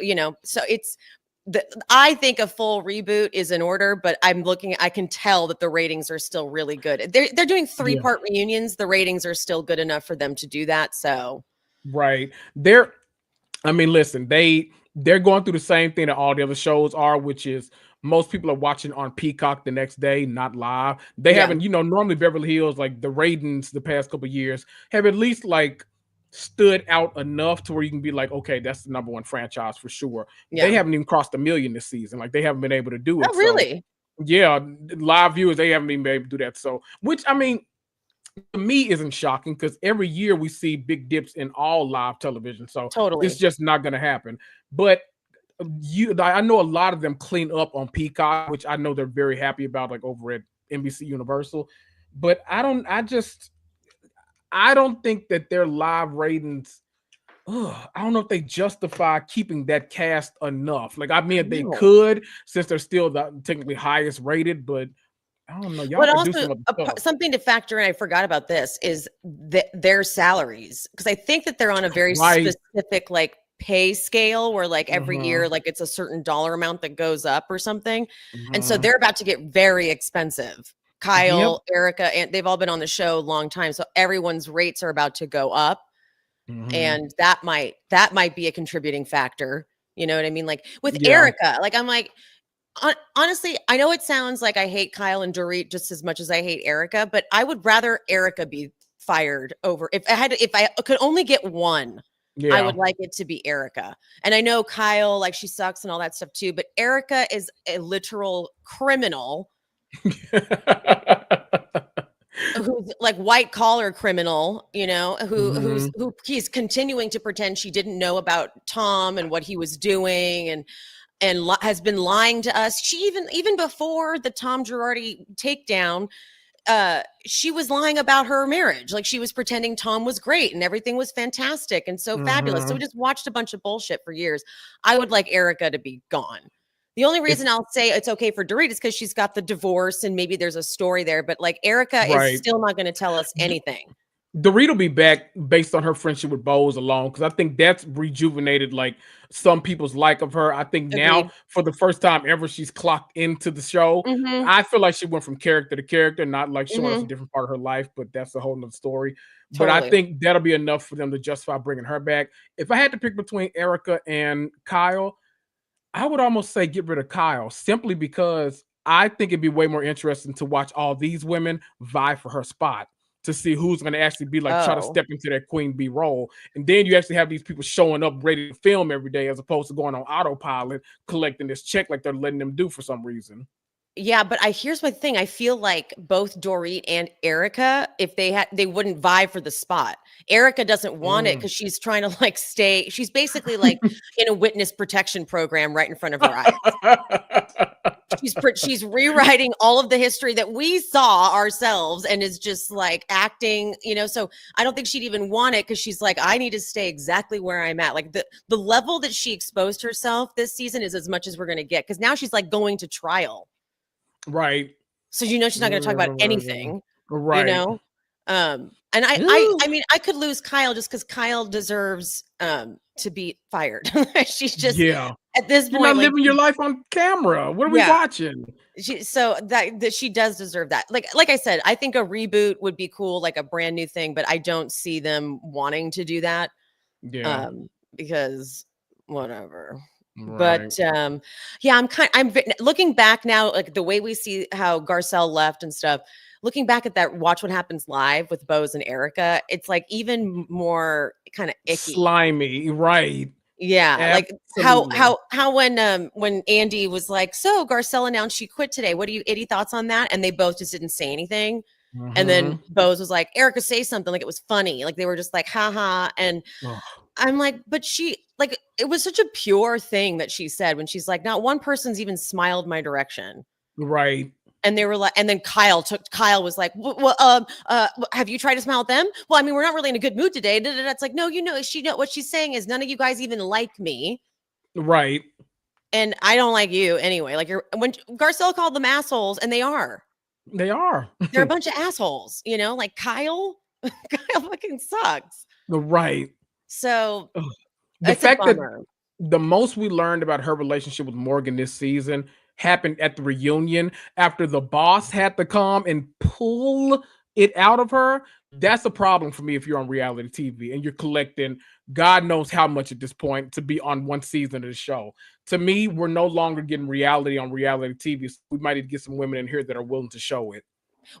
so I think a full reboot is in order, but I can tell that the ratings are still really good. They're doing 3-part reunions. The ratings are still good enough for them to do that. So right. I mean, listen, they're going through the same thing that all the other shows are, which is most people are watching on Peacock the next day, not live. They haven't, normally Beverly Hills, like the ratings the past couple of years have at least like stood out enough to where you can be like, okay, that's the number one franchise for sure. They haven't even crossed 1 million this season. Like they haven't been able to do it. Oh, really? So yeah, live viewers, they haven't even been able to do that. So, which I mean, to me isn't shocking because every year we see big dips in all live television. So Totally. it's just not going to happen. But I know a lot of them clean up on Peacock, which I know they're very happy about, like over at NBC Universal. But I don't think that their live ratings. I don't know if they justify keeping that cast enough. Like, I mean, they could, since they're still the technically highest rated, but I don't know. Y'all But could also, do some stuff. something to factor in, I forgot about this, is their salaries. Because I think that they're on a very specific, like, pay scale where, like, every year, like, it's a certain dollar amount that goes up or something. And so they're about to get very expensive. Kyle, Erica, and they've all been on the show a long time. So everyone's rates are about to go up. And that might be a contributing factor. You know what I mean? Like with Erica, like I'm like, honestly, I know it sounds like I hate Kyle and Dorit just as much as I hate Erica, but I would rather Erica be fired over if I could only get one. I would like it to be Erica. And I know Kyle, like she sucks and all that stuff too, but Erica is a literal criminal. Who's like white collar criminal, you know, who he's continuing to pretend she didn't know about Tom and what he was doing and has been lying to us. She even before the Tom Girardi takedown, she was lying about her marriage. Like she was pretending Tom was great and everything was fantastic and so fabulous. So we just watched a bunch of bullshit for years. I would like Erica to be gone. The only reason I'll say it's okay for Dorit is because she's got the divorce and maybe there's a story there. But like Erica is still not going to tell us anything. Dorit will be back based on her friendship with Bose alone because I think that's rejuvenated like some people's like of her. I think now for the first time ever she's clocked into the show. I feel like she went from character to character, not like showing us a different part of her life, but that's a whole nother story. But I think that'll be enough for them to justify bringing her back. If I had to pick between Erica and Kyle, I would almost say get rid of Kyle simply because I think it'd be way more interesting to watch all these women vie for her spot to see who's going to actually be like try to step into that Queen Bee role. And then you actually have these people showing up ready to film every day as opposed to going on autopilot, collecting this check like they're letting them do for some reason. Yeah, but here's my thing. I feel like both Dorit and Erica, if they wouldn't vie for the spot. Erica doesn't want it because she's trying to like stay. She's basically like in a witness protection program right in front of her eyes. She's rewriting all of the history that we saw ourselves and is just like acting, you know. So I don't think she'd even want it because she's like, I need to stay exactly where I'm at. Like the level that she exposed herself this season is as much as we're gonna get because now she's like going to trial. Right. So you know she's not going to talk about anything. Right. You know? And I mean I could lose Kyle just because Kyle deserves to be fired. She's just at this point you're not living your life on camera. What are we watching? So that she does deserve that. Like I said, I think a reboot would be cool, like a brand new thing, but I don't see them wanting to do that. Yeah. Because whatever. Right. But I'm looking back now, like the way we see how Garcelle left and stuff, looking back at that Watch What Happens Live with Bose and Erica, it's like even more kind of icky. Slimy, right. Yeah. Absolutely. Like how when Andy was like, so Garcelle announced she quit today. What are you any thoughts on that? And they both just didn't say anything. And then Bose was like, Erica, say something, like it was funny. Like they were just like, haha. And I'm like, but she like it was such a pure thing that she said when she's like, not one person's even smiled my direction. Right. And they were like, and then Kyle was like, well, have you tried to smile at them? Well, I mean, we're not really in a good mood today. It's like, no, you know, what she's saying is none of you guys even like me. Right. And I don't like you anyway. Like when Garcelle called them assholes, and they are. They are. They're a bunch of assholes, you know, like Kyle fucking sucks. Right. So the fact that the most we learned about her relationship with Morgan this season happened at the reunion after the boss had to come and pull it out of her. That's a problem for me if you're on reality TV and you're collecting God knows how much at this point to be on one season of the show. To me, we're no longer getting reality on reality TV. So we might need to get some women in here that are willing to show it.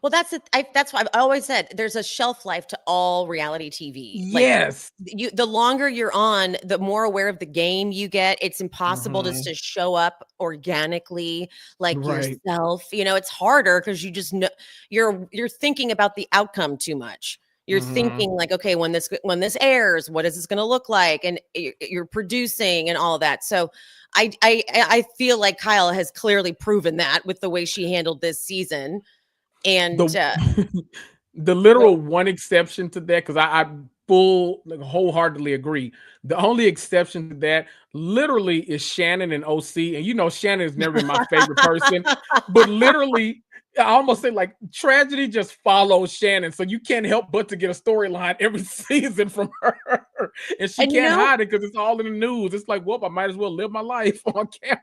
Well, that's why I've always said there's a shelf life to all reality TV. Like Yes. the longer you're on, the more aware of the game you get. It's impossible just to show up organically like Right. yourself. It's harder because you just know you're thinking about the outcome too much. You're thinking like, okay, when this airs, what is this going to look like? And you're producing and all of that. So I feel like Kyle has clearly proven that with the way she handled this season. And the literal one exception to that, because I wholeheartedly agree. The only exception to that literally is Shannon and OC. And Shannon has never been my favorite person, but literally I almost say like tragedy just follows Shannon. So you can't help but to get a storyline every season from her. And she can't hide it because it's all in the news. It's like, well, I might as well live my life on camera.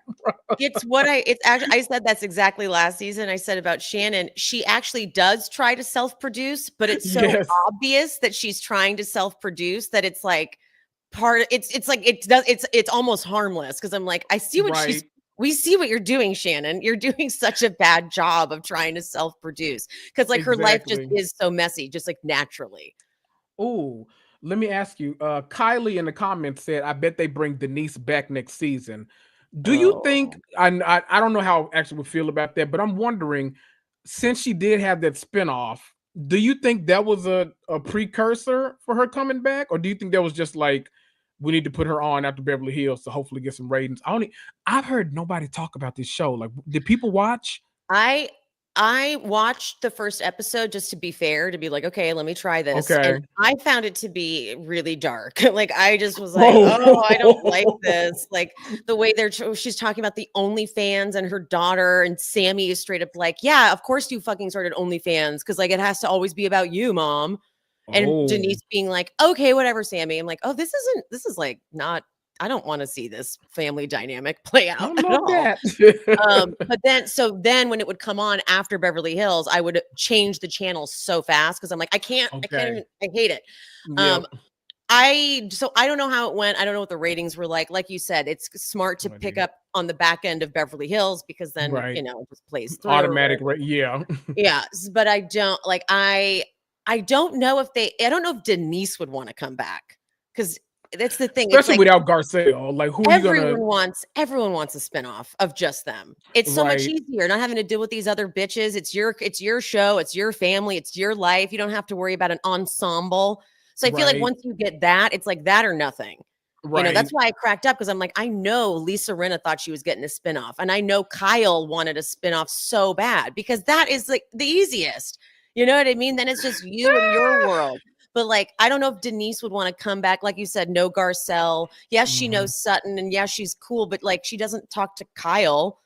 I said that's exactly last season. I said about Shannon, she actually does try to self-produce, but it's so obvious that she's trying to self-produce that it's like it's almost harmless because I'm like, I see what we see what you're doing, Shannon. You're doing such a bad job of trying to self-produce because like her life just is so messy, just like naturally. Oh, let me ask you. Kylie in the comments said, I bet they bring Denise back next season. Do you think, I don't know how I actually would feel about that, but I'm wondering, since she did have that spinoff, do you think that was a precursor for her coming back? Or do you think that was just like, we need to put her on after Beverly Hills to hopefully get some ratings? I've heard nobody talk about this show. Like, did people watch? I watched the first episode just to be fair, to be like, okay, let me try this. Okay. And I found it to be really dark. Like, I just was like, oh, I don't like this. Like the way she's talking about the OnlyFans and her daughter, and Sammy is straight up like, yeah, of course you fucking started OnlyFans because like it has to always be about you, mom. And Denise being like, okay, whatever, Sammy. I'm like, oh, this is like not. I don't want to see this family dynamic play out at all. But then when it would come on after Beverly Hills, I would change the channel so fast because I'm like, I can't even, I hate it. I don't know how it went. I don't know what the ratings were like. Like you said, it's smart to pick up on the back end of Beverly Hills because then it just plays through. Automatic, yeah. Yeah, but I don't like I don't know if Denise would want to come back because that's the thing. Especially without Garcelle. Like, who everyone wants a spinoff of just them. It's so much easier not having to deal with these other bitches. It's your show, it's your family, it's your life. You don't have to worry about an ensemble. So I feel like once you get that, it's like that or nothing. That's why I cracked up because I'm like, I know Lisa Rinna thought she was getting a spinoff, and I know Kyle wanted a spinoff so bad because that is like the easiest. You know what I mean? Then it's just you and your world. But like, I don't know if Denise would want to come back. Like you said, no Garcelle. Yes, she knows Sutton, and yes, she's cool, but like, she doesn't talk to Kyle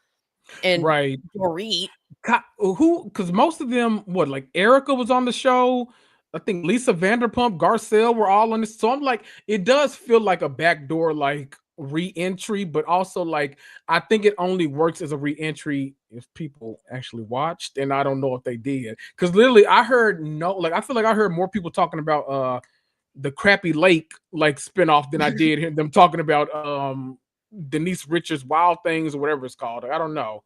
and Dorit. Because most of them, like Erica was on the show. I think Lisa Vanderpump, Garcelle were all on this. So I'm like, it does feel like a backdoor, like re-entry, but also like I think it only works as a re-entry if people actually watched, and I don't know if they did, because literally I feel like I heard more people talking about the Crappy Lake like spinoff than I did hear them talking about Denise Richards' Wild Things or whatever it's called. I don't know.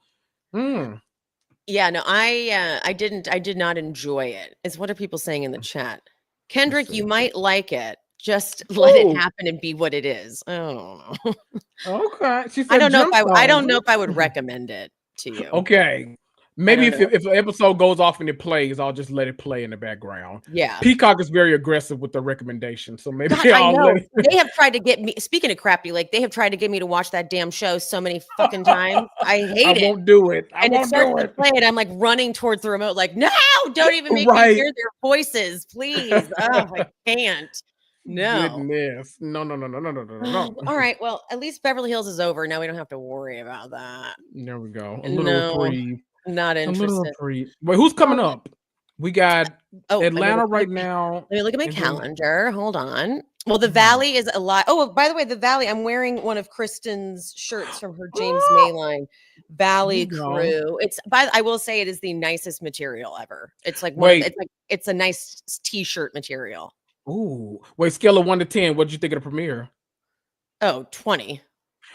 Yeah, no, I did not enjoy it. What are people saying in the chat? Kendrick, you might like it. Just let it happen and be what it is. I don't know. Okay. She said I don't know if I would recommend it to you. Okay. Maybe if an episode goes off and it plays, I'll just let it play in the background. Yeah. Peacock is very aggressive with the recommendation, so maybe I'll let it. They have tried to get me, speaking of Crappy Lake, they have tried to get me to watch that damn show so many fucking times. I hate it. I won't do it. And it starts to play it. I'm like running towards the remote, like, no, don't even make me hear their voices, please. Oh, I can't. No. Goodness. No. All right. Well, at least Beverly Hills is over. Now we don't have to worry about that. There we go. A little reprieve. Not interested. Wait, who's coming up? We got Atlanta right now. Let me look at my calendar. Hold on. Well, the Mm. Valley is a lot. Oh, by the way, the Valley, I'm wearing one of Kristen's shirts from her James Oh, May line, here you Valley go. Crew. I will say it is the nicest material ever. It's like Wait. it's a nice t-shirt material. Ooh. Wait, scale of 1 to 10. What did you think of the premiere? Oh, 20.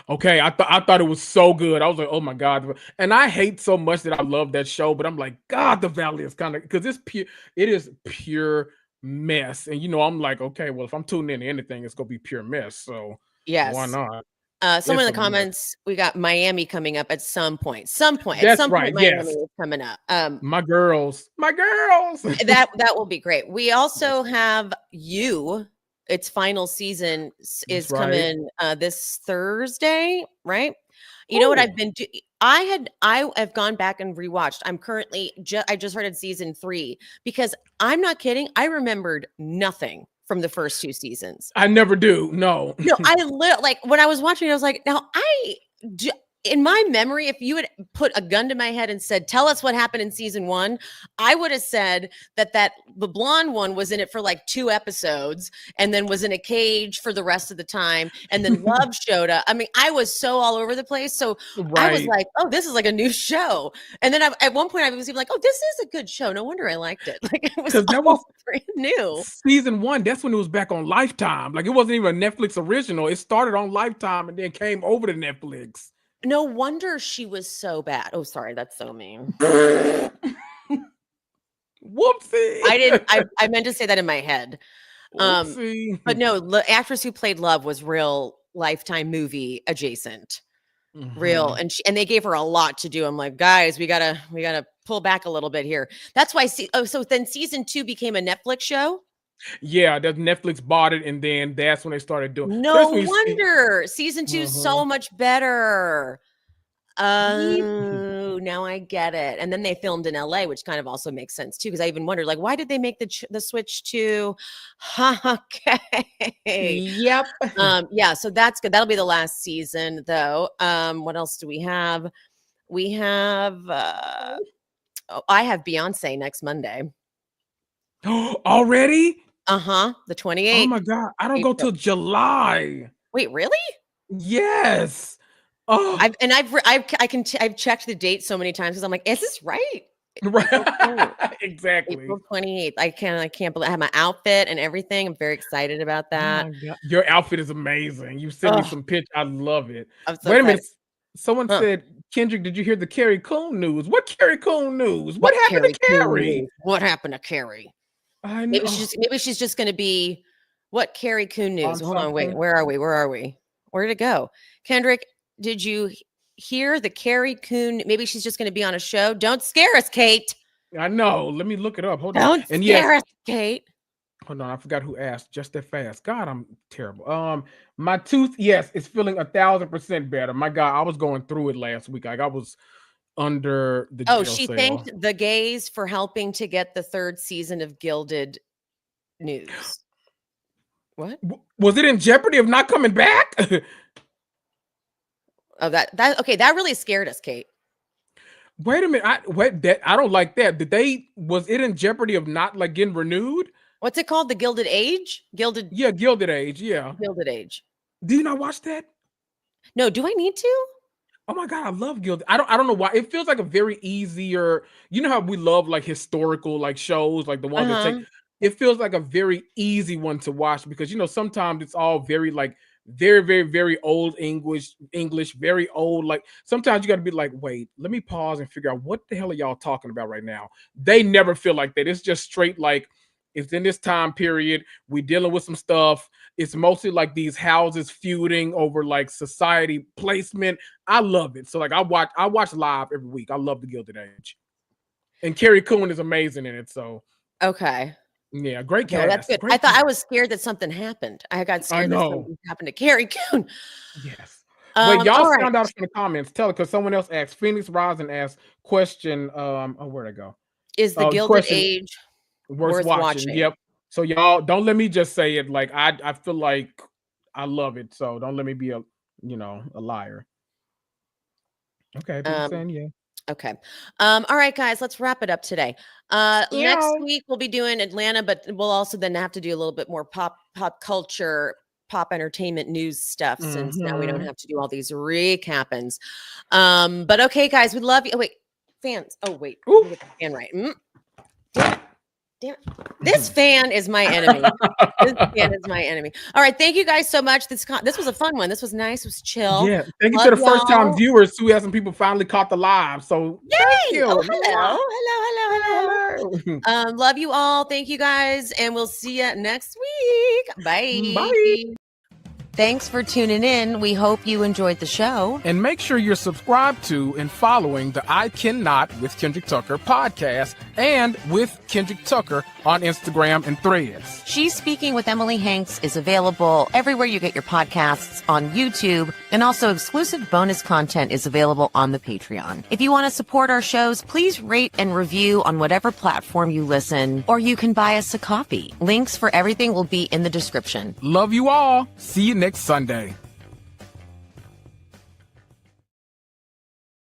Okay, I thought it was so good. I was like, oh my God. And I hate so much that I love that show, but I'm like, God, the Valley is kind of because it is pure mess. And I'm like, okay, well, if I'm tuning into anything, it's gonna be pure mess. So why Yes. not? Someone in It's the a mess. comments, we got Miami coming up at some point. At That's some right. point, Miami Yes. is coming up. My girls. My girls. That will be great. We Yes, also have You. Its final season that's is right. coming this Thursday, right? You know what I've Ooh. been do- I have gone back and rewatched. I just started season 3 because I'm not kidding. I remembered nothing from the first 2 seasons. I never do. No. No, like when I was watching it, I was like, now in my memory, if you had put a gun to my head and said, "Tell us what happened in season 1," I would have said that the blonde one was in it for like 2 episodes and then was in a cage for the rest of the time, and then Love showed up. I mean, I was so all over the place, so I was Right. like, "Oh, this is like a new show." And then at one point, I was even like, "Oh, this is a good show. No wonder I liked it." Like it was Because that was all brand new. season 1. That's when it was back on Lifetime. Like it wasn't even a Netflix original. It started on Lifetime and then came over to Netflix. No wonder she was so bad. Oh, sorry, that's so mean. I didn't Whoopsie. I meant to say that in my head. Um, Whoopsie. but no, the actress who played Love was real Lifetime movie adjacent. Real, Mhm. and they gave her a lot to do. I'm like, "Guys, we gotta pull back a little bit here." That's why so then season 2 became a Netflix show? Yeah, that Netflix bought it, and then that's when they started doing. So No that's when you see. wonder. Season 2 is Mhm. so much better. Yeep. Oh, now I get it. And then they filmed in LA, which kind of also makes sense too, because I even wondered, like, why did they make the switch to okay. Yep. Yeah, so that's good. That'll be the last season, though. What else do we have? We have I have Beyonce next Monday. Already? Uh-huh. The Oh 28th my God! I don't go April. till July. Wait, really? Yes. Oh. I've checked the date so many times because I'm like, is this right? April 20th. Right. Exactly. April 28th. I can't believe I have my outfit and everything. I'm very excited about Oh that. my God. Your outfit is amazing. You sent me Oh, some pictures. I love it. I'm so Wait a excited. minute. Someone Huh. said, Kendrick, did you hear the Carrie Coon news? What Carrie Coon news? What What happened Carrie to Coon Carrie? news? What happened to Carrie? I Maybe know. she's just gonna be what Carrie Coon news. On Hold on, wait. something. Where are we? Where are we? Where did it go? Kendrick, did you hear the Carrie Coon? Maybe she's just gonna be on a show. Don't scare us, Kate. I know. Let me look it up. Hold on. Don't And yes, scare us, Kate. hold on. I forgot who asked just that fast. God, I'm terrible. My tooth, yes, it's feeling 1,000% better. My God, I was going through it last week. Like I was under the Oh, jail she cell. thanked the gays for helping to get the 3rd season of Gilded News. What? Was it in jeopardy of not coming back? Oh, that okay, that really scared us, Kate. Wait a minute. I don't like that. Was it in jeopardy of not like getting renewed? What's it called? The Gilded Age? Yeah, Gilded Age. Yeah. Gilded Age. Do you not watch that? No, do I need to? Oh my God, I love Gilded. I don't know why. It feels like a very easier, you know how we love like historical like shows, like the ones that take Uh-huh. it feels like a very easy one to watch because sometimes it's all very like very, very, very old English, very old. Like sometimes you got to be like, wait, let me pause and figure out what the hell are y'all talking about right now. They never feel like that. It's just straight like it's in this time period. We dealing with some stuff. It's mostly like these houses feuding over like society placement. I love it. So like I watch live every week. I love the Gilded Age. And Carrie Coon is amazing in it. So Okay. yeah, great Okay, well, that's cast. good. I Great thought I cast. was scared that something happened. I got I scared that know. something happened to Carrie Coon. Yes. Wait, y'all All right. found out from the comments. Tell it because someone else asked. Phoenix Rising asked question. Oh, where'd I go? Is the Oh, Gilded question Age worth worth watching. watching? Yep. So y'all don't let me just say it. Like I feel like I love it. So don't let me be a liar. Okay, people Um, saying yeah. Okay. All right, guys, let's wrap it up today. Next week we'll be doing Atlanta, but we'll also then have to do a little bit more pop culture, pop entertainment news stuff, since now we don't have to do all these recappings. But okay, guys, we love you. Oh, wait, fans. Oh, wait. Let me get the fan right. Damn it. This fan is my enemy. This fan is my enemy. All right. Thank you guys so much. This was a fun one. This was nice. It was chill. Yeah. Thank you to the first time viewers who had some people finally caught the live. So thank you. Oh, hello. Love you all. Thank you guys. And we'll see you next week. Bye. Bye. Thanks for tuning in. We hope you enjoyed the show. And make sure you're subscribed to and following the I Cannot with Kendrick Tucker podcast and with Kendrick Tucker on Instagram and Threads. She's Speaking with Emily Hanks is available everywhere you get your podcasts, on YouTube, and also exclusive bonus content is available on the Patreon. If you want to support our shows, please rate and review on whatever platform you listen, or you can buy us a coffee. Links for everything will be in the description. Love you all. See you next Sunday.